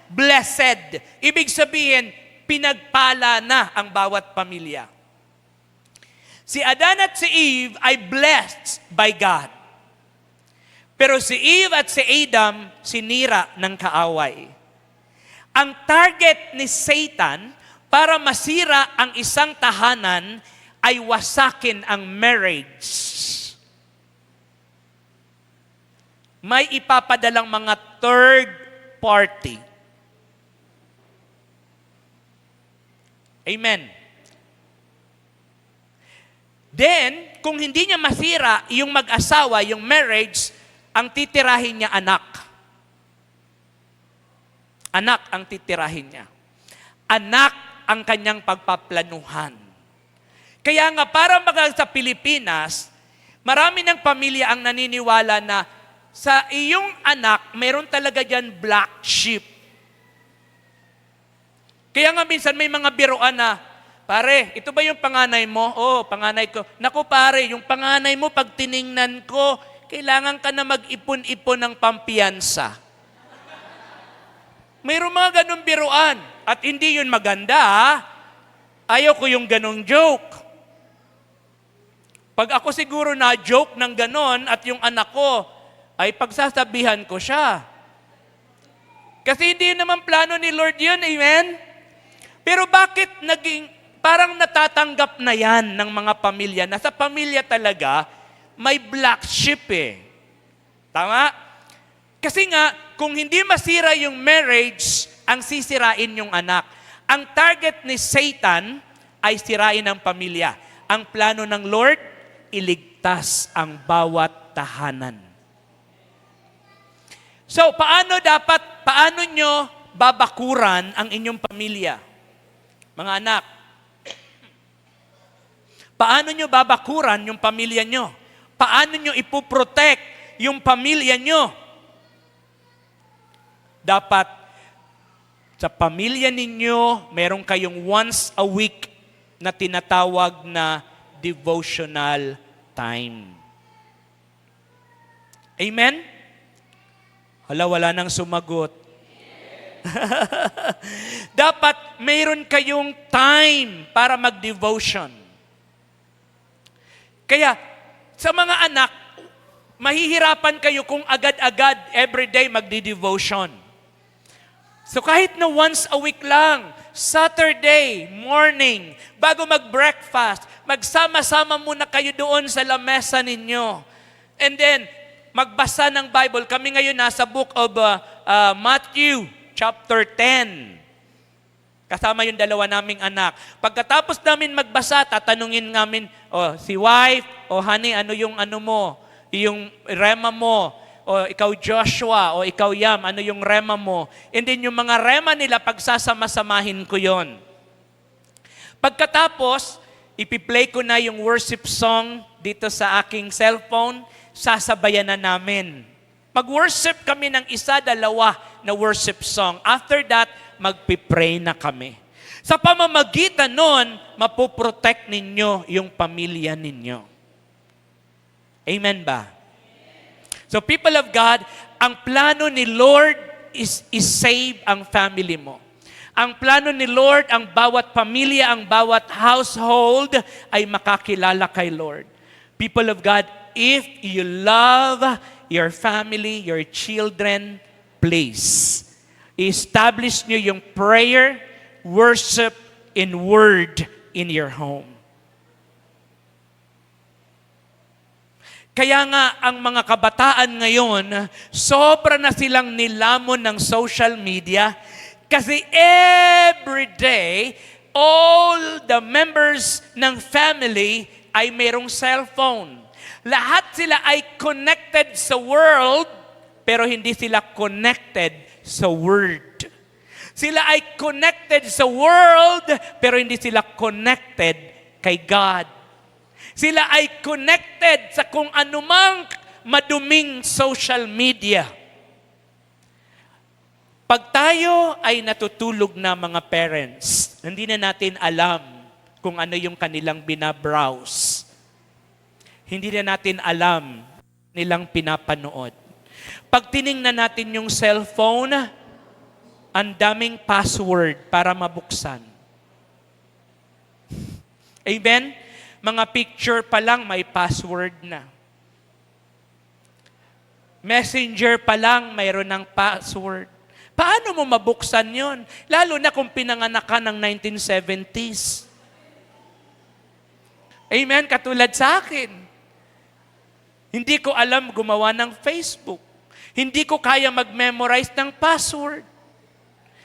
[SPEAKER 2] blessed, ibig sabihin, pinagpala na ang bawat pamilya. Si Adan at si Eve ay blessed by God. Pero si Eve at si Adam, sinira ng kaaway. Ang target ni Satan para masira ang isang tahanan ay wasakin ang marriage. May ipapadalang mga third party. Amen. Then, kung hindi niya masira yung mag-asawa, yung marriage, ang titirahin niya anak. Anak ang titirahin niya. Anak ang kanyang pagpaplanuhan. Kaya nga, para sa Pilipinas, marami ng pamilya ang naniniwala na sa iyong anak, meron talaga dyan black sheep. Kaya nga minsan may mga biruan na, pare, ito ba yung panganay mo? Oo, panganay ko. Naku pare, yung panganay mo, pag tiningnan ko, kailangan ka na mag-ipon-ipon ng pampiyansa. Mayroong mga ganong biruan. At hindi yun maganda, ha? Ayaw ko yung ganong joke. Pag ako siguro na joke ng ganon at yung anak ko, ay pagsasabihan ko siya. Kasi hindi naman plano ni Lord yun, amen? Pero bakit parang natatanggap na yan ng mga pamilya, na sa pamilya talaga, may black sheep eh. Tama? Kasi nga, kung hindi masira yung marriage, ang sisirain yung anak. Ang target ni Satan ay sirain ang pamilya. Ang plano ng Lord, iligtas ang bawat tahanan. So, paano nyo babakuran ang inyong pamilya? Mga anak, paano nyo babakuran yung pamilya nyo? Paano nyo ipoprotect yung pamilya nyo? Dapat sa pamilya ninyo, meron kayong once a week na tinatawag na devotional time. Amen? Hala, wala nang sumagot. Dapat mayroon kayong time para mag-devotion. Kaya, sa mga anak, mahihirapan kayo kung agad-agad everyday magdi-devotion. So kahit na once a week lang, Saturday morning, bago mag-breakfast, magsama-sama muna kayo doon sa lamesa ninyo. And then, magbasa ng Bible. Kami ngayon nasa book of Matthew, chapter 10. Kasama yung dalawa naming anak. Pagkatapos namin magbasa, tatanungin namin, si wife, honey, ano yung ano mo? Yung rema mo? O ikaw Joshua, o ikaw Yam, ano yung rema mo? And then yung mga rema nila, pagsasama-samahin ko yon. Pagkatapos, ipi-play ko na yung worship song dito sa aking cellphone, sasabayan na namin. Mag-worship kami ng isa-dalawa na worship song. After that, magpipray na kami. Sa pamamagitan nun, mapoprotect ninyo yung pamilya ninyo. Amen ba? So people of God, ang plano ni Lord is save ang family mo. Ang plano ni Lord, ang bawat pamilya, ang bawat household ay makakilala kay Lord. People of God, if you love your family, your children, please, establish nyo yung prayer, worship, and word in your home. Kaya nga, ang mga kabataan ngayon, sobra na silang nilamon ng social media kasi every day, all the members ng family ay mayroong cellphone. Lahat sila ay connected sa world, pero hindi sila connected sa word. Sila ay connected sa world, pero hindi sila connected kay God. Sila ay connected sa kung anumang maduming social media. Pag tayo ay natutulog na mga parents, hindi na natin alam kung ano yung kanilang binabrowse. Hindi na natin alam nilang pinapanood. Pag tiningnan natin yung cellphone, ang daming password para mabuksan. Amen? Mga picture pa lang may password na. Messenger pa lang mayroon ng password. Paano mo mabuksan yon? Lalo na kung pinanganak ka ng 1970s. Amen? Katulad sa akin. Hindi ko alam gumawa ng Facebook. Hindi ko kaya mag-memorize ng password.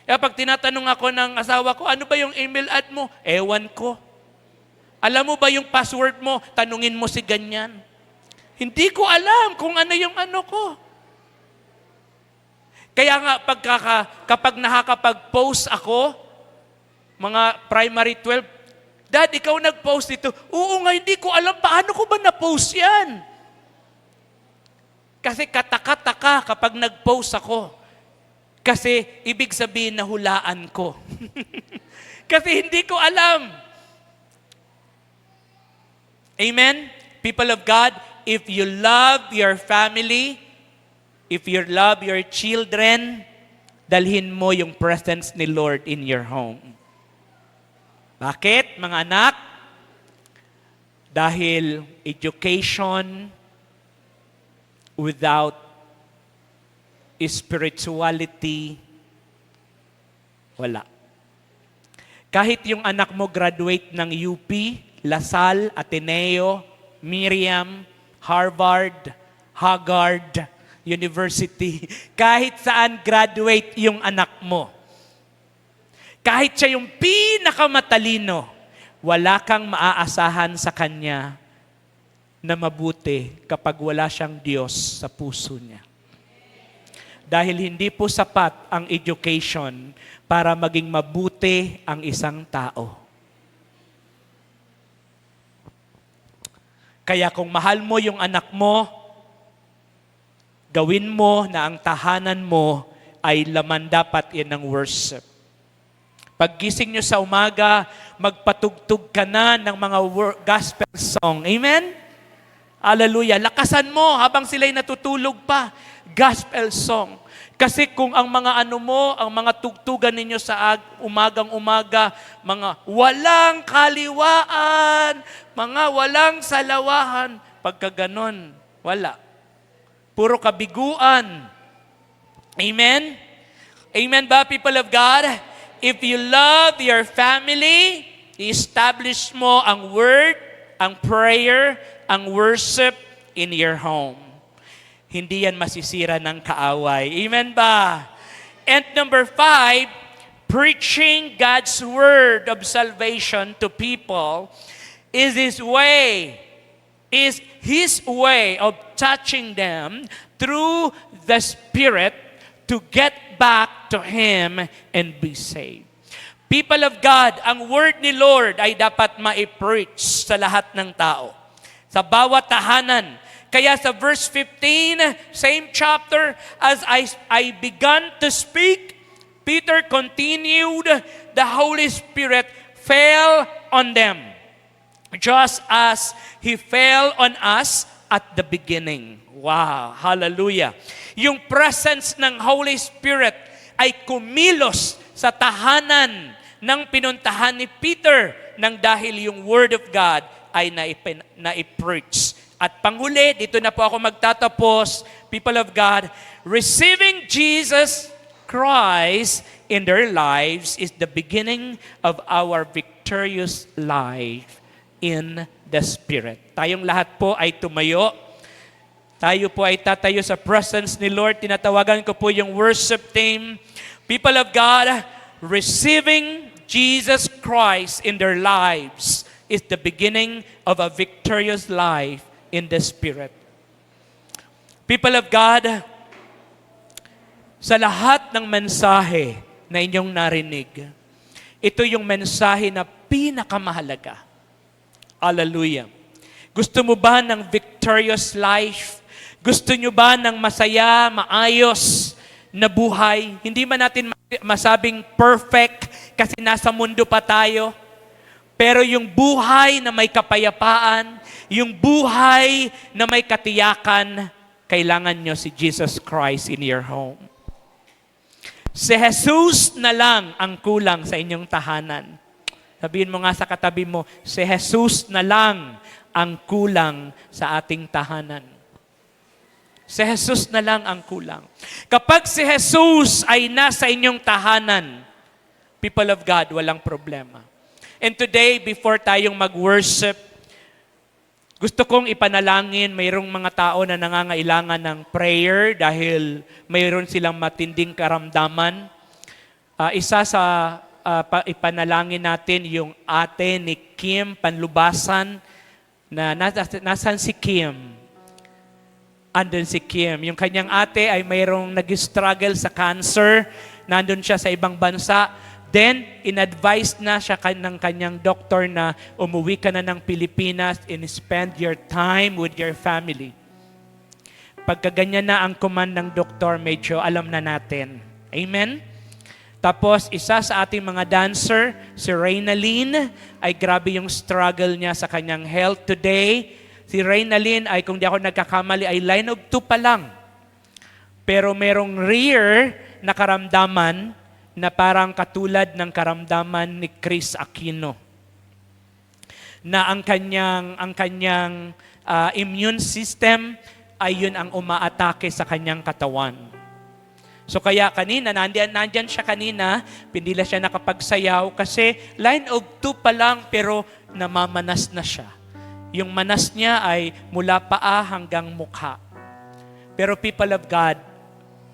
[SPEAKER 2] Kaya pag tinatanong ako ng asawa ko, ano ba yung email ad mo? Ewan ko. Alam mo ba yung password mo? Tanungin mo si ganyan. Hindi ko alam kung ano yung ano ko. Kaya nga kapag nakakapag-post ako, mga primary 12, Dad, ikaw nag-post ito. Oo nga, hindi ko alam paano ko ba na-post yan. Kasi kataka-taka kapag nag-post ako. Kasi ibig sabihin na hulaan ko. Kasi hindi ko alam. Amen? People of God, if you love your family, if you love your children, dalhin mo yung presence ni Lord in your home. Bakit, mga anak? Dahil education without spirituality, wala. Kahit yung anak mo graduate ng UP, Lasal, Ateneo, Miriam, Harvard, Haggard University, kahit saan graduate yung anak mo, kahit siya yung pinakamatalino, wala kang maaasahan sa kanya na mabuti kapag wala siyang Diyos sa puso niya. Dahil hindi po sapat ang education para maging mabuti ang isang tao. Kaya kung mahal mo yung anak mo, gawin mo na ang tahanan mo ay laman dapat yan ng worship. Paggising nyo sa umaga, magpatugtog ka na ng mga gospel song. Amen? Hallelujah. Lakasan mo habang sila'y natutulog pa. Gospel song. Kasi kung ang mga ang mga tugtugan ninyo sa umagang-umaga, mga walang kaliwaan, mga walang salawahan, pagka ganon, wala. Puro kabiguan. Amen? Amen ba, people of God? If you love your family, i-establish mo ang word, ang prayer, ang worship in your home. Hindi yan masisira ng kaaway. Amen ba? And number 5, preaching God's word of salvation to people is His way of touching them through the Spirit to get back to Him and be saved. People of God, ang word ni Lord ay dapat ma-preach sa lahat ng tao. Sa bawat tahanan. Kaya sa verse 15, same chapter, as I began to speak, Peter continued, the Holy Spirit fell on them, just as He fell on us at the beginning. Wow, hallelujah. Yung presence ng Holy Spirit ay kumilos sa tahanan ng pinuntahan ni Peter nang dahil yung Word of God ay na-preach. At panghuli, dito na po ako magtatapos, people of God, receiving Jesus Christ in their lives is the beginning of our victorious life in the Spirit. Tayong lahat po ay tumayo. Tayo po ay tatayo sa presence ni Lord. Tinatawagan ko po yung worship team. People of God, receiving Jesus Christ in their lives is the beginning of a victorious life in the Spirit. People of God, sa lahat ng mensahe na inyong narinig, ito yung mensahe na pinakamahalaga. Hallelujah. Gusto mo ba ng victorious life? Gusto nyo ba ng masaya, maayos na buhay. Hindi man natin masabing perfect kasi nasa mundo pa tayo. Pero yung buhay na may kapayapaan, yung buhay na may katiyakan, kailangan nyo si Jesus Christ in your home. Si Jesus na lang ang kulang sa inyong tahanan. Sabihin mo nga sa katabi mo, si Jesus na lang ang kulang sa ating tahanan. Si Jesus na lang ang kulang. Kapag si Jesus ay nasa inyong tahanan, people of God, walang problema. And today, before tayong mag-worship, gusto kong ipanalangin, mayroong mga tao na nangangailangan ng prayer dahil mayroon silang matinding karamdaman. Isa sa ipanalangin natin yung ate ni Kim Panlubasan, na nasan si Kim? Andun si Kim. Yung kanyang ate ay mayroong nag-struggle sa cancer. Nandun siya sa ibang bansa. Then, in-advise na siya ng kanyang doktor na umuwi ka na ng Pilipinas and spend your time with your family. Pagka ganyan na ang command ng doktor, medyo alam na natin. Amen? Tapos, isa sa ating mga dancer, si Reynalyn, ay grabe yung struggle niya sa kanyang health today. Si Reynalyn ay, kung di ako nagkakamali, ay line of 2 pa lang. Pero merong rare na karamdaman na parang katulad ng karamdaman ni Chris Aquino. Na ang kanyang immune system ay yun ang umaatake sa kanyang katawan. So kaya kanina, nandyan siya kanina, pindila siya nakapagsayaw kasi line of 2 pa lang pero namamanas na siya. Yung manas niya ay mula paa hanggang mukha. Pero people of God,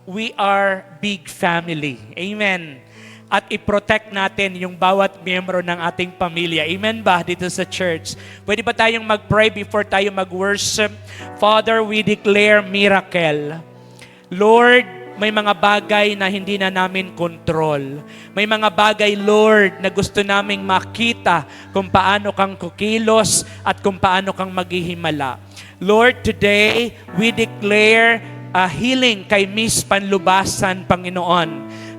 [SPEAKER 2] we are big family. Amen. At i-protect natin yung bawat miyembro ng ating pamilya. Amen ba dito sa church? Pwede ba tayong mag-pray before tayo mag-worship? Father, we declare miracle. Lord, may mga bagay na hindi na namin kontrol. May mga bagay, Lord, na gusto naming makita kung paano kang kukilos at kung paano kang maghihimala. Lord, today, we declare healing kay Miss Panlubasan, Panginoon,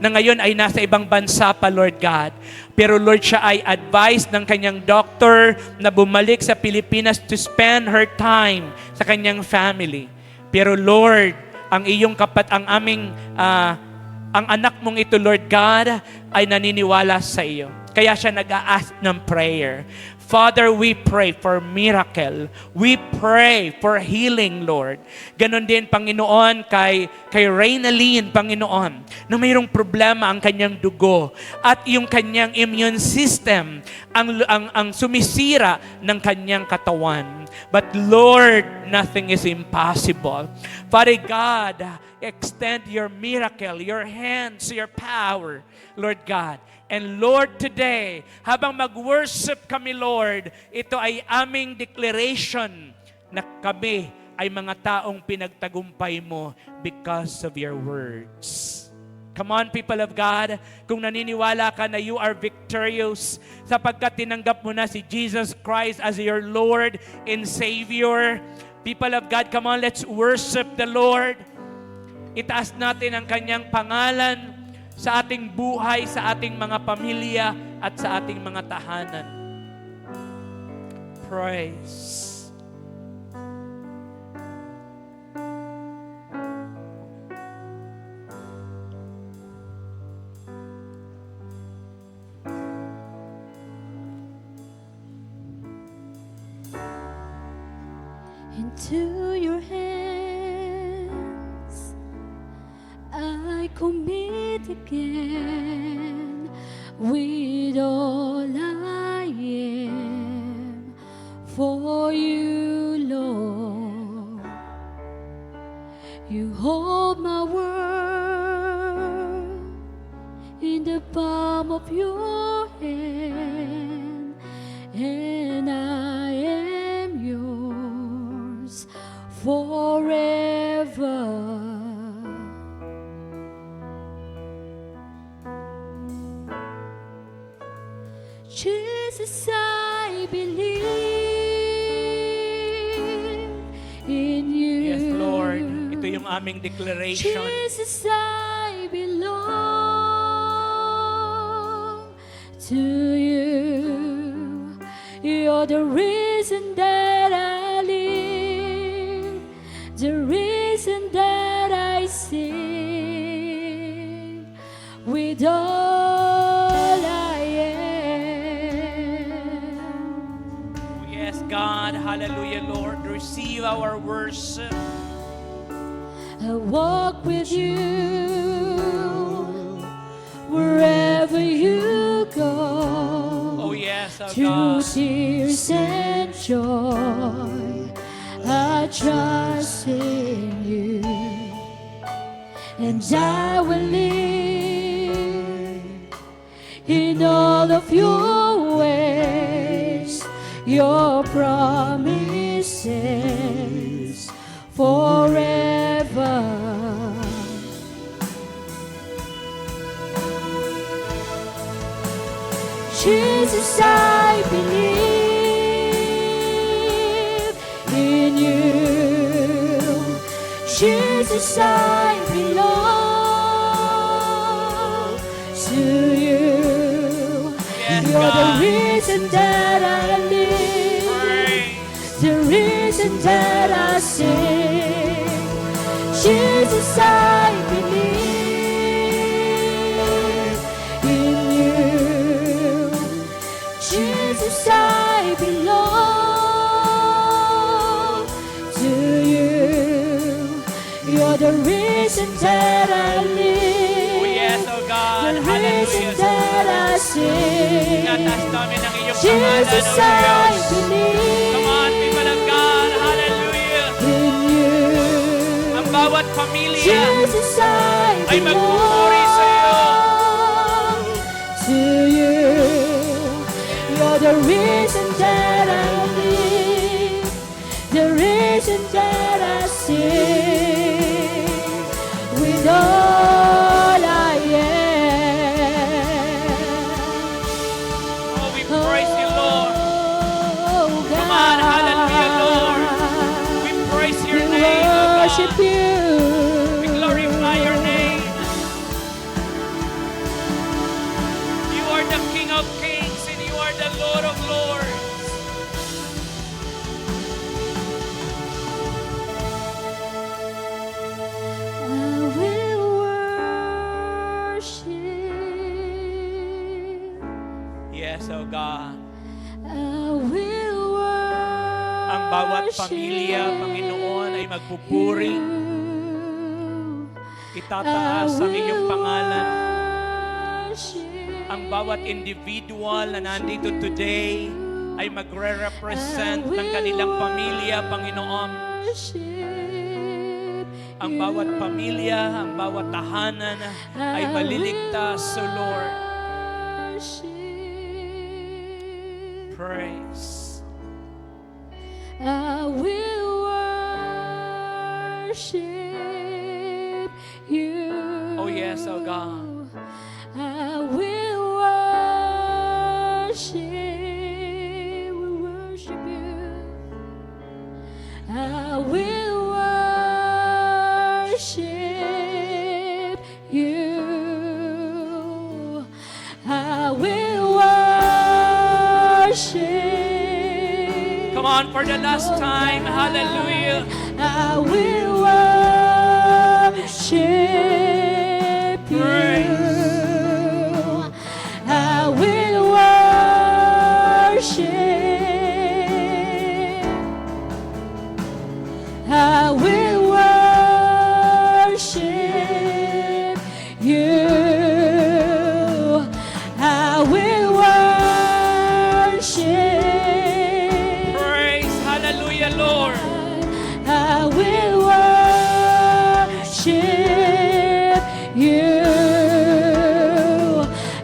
[SPEAKER 2] na ngayon ay nasa ibang bansa pa, Lord God. Pero Lord, siya ay advised ng kanyang doctor na bumalik sa Pilipinas to spend her time sa kanyang family. Pero Lord, ang anak mong ito, Lord God, ay naniniwala sa iyo. Kaya siya nag-a-ask ng prayer. Father, we pray for miracle. We pray for healing, Lord. Ganon din, Panginoon, kay Reynalyn, Panginoon, na mayroong problema ang kanyang dugo at yung kanyang immune system ang sumisira ng kanyang katawan. But Lord, nothing is impossible. Father God, extend your miracle, your hands, your power, Lord God. And Lord, today, habang mag-worship kami, Lord, ito ay aming declaration na kami ay mga taong pinagtagumpay mo because of your words. Come on, people of God, kung naniniwala ka na you are victorious sapagkat tinanggap mo na si Jesus Christ as your Lord and Savior. People of God, come on, let's worship the Lord. Itaas natin ang kanyang pangalan sa ating buhay, sa ating mga pamilya, at sa ating mga tahanan. Praise.
[SPEAKER 1] Into your hands I commit again with all I am for you, Lord. You hold my world in the palm of your hand, and I am yours forever. Jesus, I believe in you.
[SPEAKER 2] Yes, Lord. Ito yung aming declaration.
[SPEAKER 1] Jesus, I belong to you. You're the reason that I live, the reason that I sing with all I am.
[SPEAKER 2] Yes, God. Hallelujah, Lord. Receive our worship.
[SPEAKER 1] I walk with you wherever you go.
[SPEAKER 2] Oh, yes, oh
[SPEAKER 1] Through
[SPEAKER 2] God.
[SPEAKER 1] tears and joy, I trust in you, and I will live in all of your ways, your promises forever. Jesus, I believe in you. Jesus, I belong to you.
[SPEAKER 2] Yes,
[SPEAKER 1] You're the
[SPEAKER 2] God.
[SPEAKER 1] reason that I live,
[SPEAKER 2] Praise.
[SPEAKER 1] the reason that I sing. Jesus, I believe in you. Jesus, I belong to you. You're the reason that I live,
[SPEAKER 2] Oh, yes, oh God.
[SPEAKER 1] the reason
[SPEAKER 2] Hallelujah.
[SPEAKER 1] that I sing.
[SPEAKER 2] Tinatas namin ang iyong pangalan,
[SPEAKER 1] Jesus,
[SPEAKER 2] O
[SPEAKER 1] I
[SPEAKER 2] Diyos.
[SPEAKER 1] believe
[SPEAKER 2] Come on, people of God. Hallelujah.
[SPEAKER 1] in you.
[SPEAKER 2] Ang bawat pamilya
[SPEAKER 1] Jesus, I
[SPEAKER 2] ay magpupuri sa iyo.
[SPEAKER 1] belong to you. You're the reason that I live, the reason that I sing with all I am.
[SPEAKER 2] Oh, we praise you, Lord.
[SPEAKER 1] Oh, God.
[SPEAKER 2] Come on, hallelujah, Lord. We praise your
[SPEAKER 1] We
[SPEAKER 2] name, O
[SPEAKER 1] worship
[SPEAKER 2] God.
[SPEAKER 1] you.
[SPEAKER 2] We glorify your name. You are the King of Kings and you are the Lord of Lords.
[SPEAKER 1] I will worship.
[SPEAKER 2] Yes, O God.
[SPEAKER 1] I will worship.
[SPEAKER 2] Ang bawat pamilya, Panginoon, ay magpupuri. Itataas ang iyong pangalan. Ang bawat individual na nandito today ay magre-represent ng kanilang pamilya, Panginoon. Ang bawat pamilya, ang bawat tahanan ay maliligtas, O Lord. Praise.
[SPEAKER 1] I will worship you.
[SPEAKER 2] Oh yes, O God.
[SPEAKER 1] I will worship you. I will worship you. I will worship.
[SPEAKER 2] Come on for the last time. Hallelujah.
[SPEAKER 1] I will worship you.
[SPEAKER 2] Praise.
[SPEAKER 1] I will worship. I will worship you. I will worship.
[SPEAKER 2] Praise. Hallelujah, Lord.
[SPEAKER 1] I will worship you.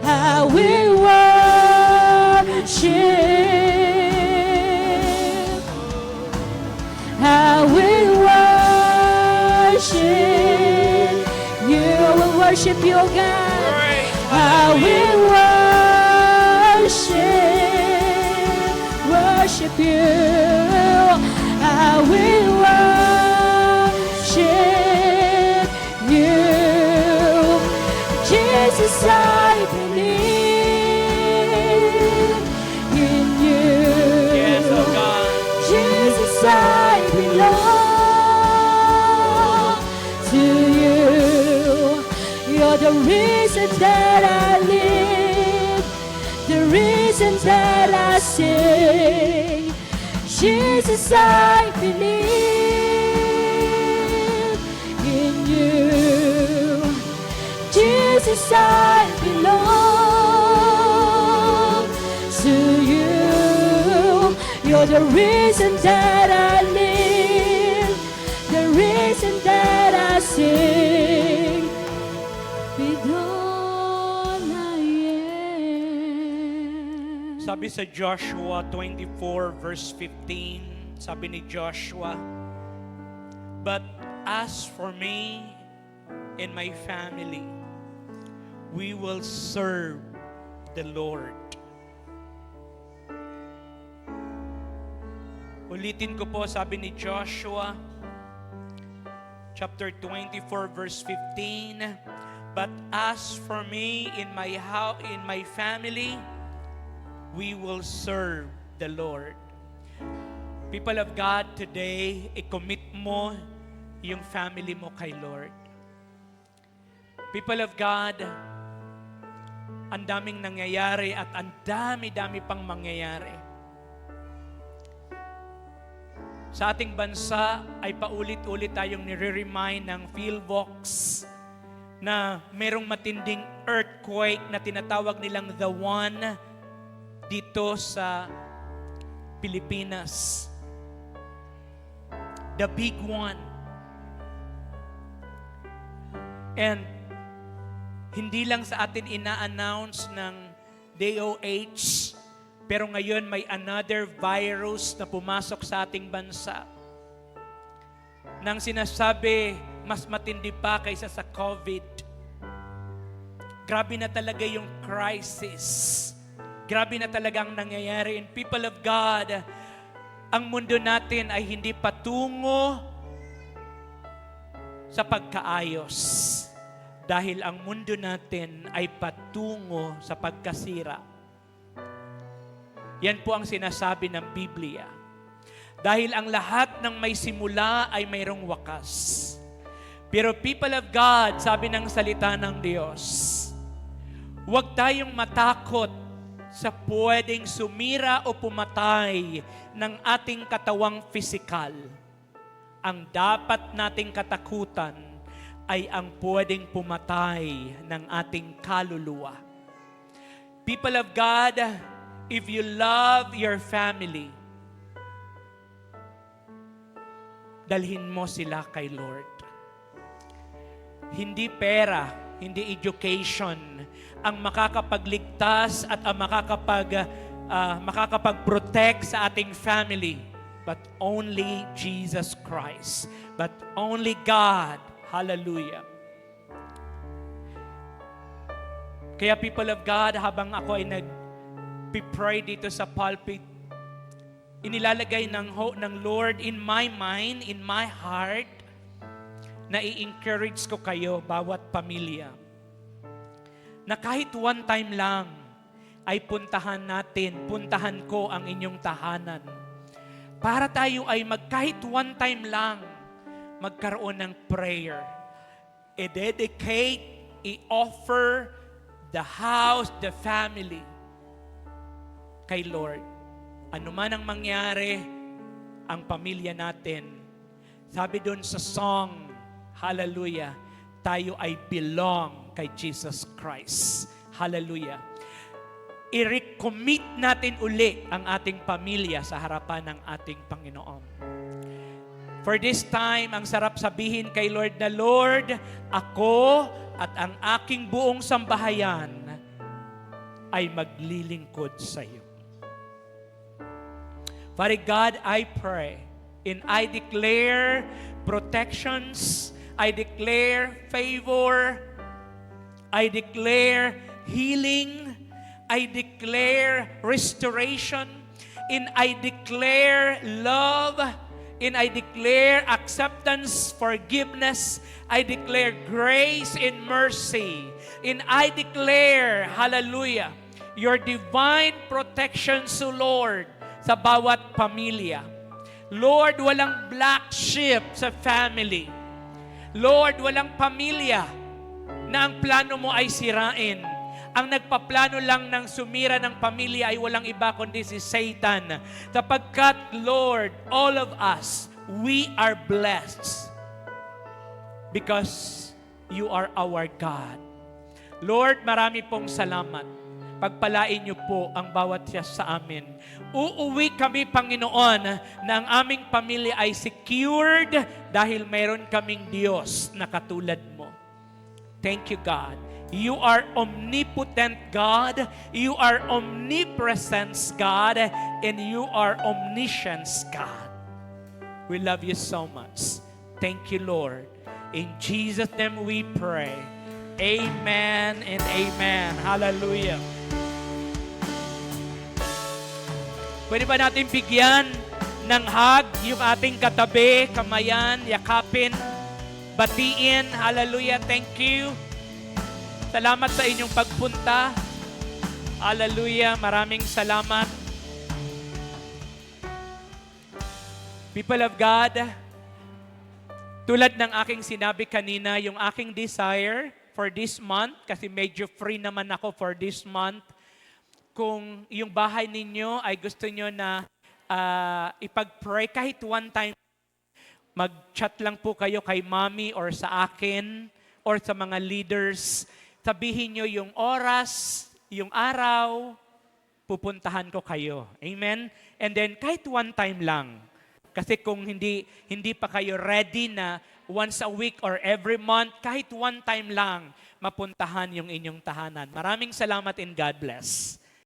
[SPEAKER 1] I will worship. I will worship you. I will worship you, oh God.
[SPEAKER 2] Praise.
[SPEAKER 1] I will worship you. I will worship Jesus, I believe in you.
[SPEAKER 2] Yes, oh God.
[SPEAKER 1] Jesus, I belong to you. You're the reason that I live, the reason that I sing. Jesus, I believe in you. Jesus, I belong to you. You're the reason that I live, the reason that I sing. With all I am.
[SPEAKER 2] Sabi sa Joshua 24 verse 15, sabi ni Joshua, "But as for me and my family, we will serve the Lord." Ulitin ko po, sabi ni Joshua chapter 24 verse 15, "But as for me in my house, in my family, we will serve the Lord." People of God, today, i-commit mo yung family mo kay Lord. People of God, ang daming nangyayari at ang dami-dami pang mangyayari. Sa ating bansa ay paulit-ulit tayong nire-remind ng PhilVox na merong matinding earthquake na tinatawag nilang The One dito sa Pilipinas. The big one. And hindi lang sa atin ina-announce ng DOH, pero ngayon may another virus na pumasok sa ating bansa. Nang sinasabi, mas matindi pa kaysa sa COVID. Grabe na talaga yung crisis. Grabe na talagang nangyayari. And people of God, ang mundo natin ay hindi patungo sa pagkaayos. Dahil ang mundo natin ay patungo sa pagkasira. Yan po ang sinasabi ng Biblia. Dahil ang lahat ng may simula ay mayroong wakas. Pero people of God, sabi ng salita ng Diyos, huwag tayong matakot sa pwedeng sumira o pumatay ng ating katawang pisikal. Ang dapat nating katakutan ay ang pwedeng pumatay ng ating kaluluwa. People of God, if you love your family, dalhin mo sila kay Lord. Hindi pera, hindi education ang makakapagligtas at ang makakapag-protect sa ating family, but only Jesus Christ, but only God. Hallelujah. Kaya people of God, habang ako ay nag-pray dito sa pulpit, inilalagay ng Lord in my mind, in my heart, na i-encourage ko kayo, bawat pamilya, na kahit one time lang, ay puntahan ko ang inyong tahanan. Para tayo ay kahit one time lang, magkaroon ng prayer. I-dedicate, i-offer the house, the family kay Lord. Ano man ang mangyari, ang pamilya natin, sabi doon sa song, hallelujah, tayo ay belong kay Jesus Christ. Hallelujah. I-recommit natin uli ang ating pamilya sa harapan ng ating Panginoon. For this time, ang sarap sabihin kay Lord na, Lord, ako at ang aking buong sambahayan ay maglilingkod sa iyo. Father God, I pray and I declare protections, I declare favor, I declare healing, I declare restoration, and I declare love,
[SPEAKER 4] and I declare acceptance, forgiveness. I declare grace and mercy. And I declare, hallelujah, your divine protection, so Lord, sa bawat pamilya. Lord, walang black sheep sa family. Lord, walang pamilya na ang plano mo ay sirain. Ang nagpaplano lang ng sumira ng pamilya ay walang iba kundi si Satan. Sapagkat, Lord, all of us, we are blessed because you are our God. Lord, marami pong salamat. Pagpalain niyo po ang bawat siya sa amin. Uuwi kami, Panginoon, na ang aming pamilya ay secured dahil mayroon kaming Diyos na katulad mo. Thank you, God. You are omnipotent God, you are omnipresence God, and you are omniscience God. We love you so much. Thank you, Lord. In Jesus' name we pray. Amen and amen. Hallelujah. Pwede ba natin bigyan ng hug yung ating katabi, kamayan, yakapin, batiin. Hallelujah. Thank you. Salamat sa inyong pagpunta. Hallelujah. Maraming salamat. People of God, tulad ng aking sinabi kanina, yung aking desire for this month, kasi medyo free naman ako for this month, kung yung bahay ninyo ay gusto nyo na ipag-pray kahit one time, mag-chat lang po kayo kay mommy or sa akin or sa mga leaders. Sabihin nyo yung oras, yung araw, pupuntahan ko kayo. Amen? And then, kahit one time lang. Kasi kung hindi pa kayo ready na once a week or every month, kahit one time lang, mapuntahan yung inyong tahanan. Maraming salamat and God bless.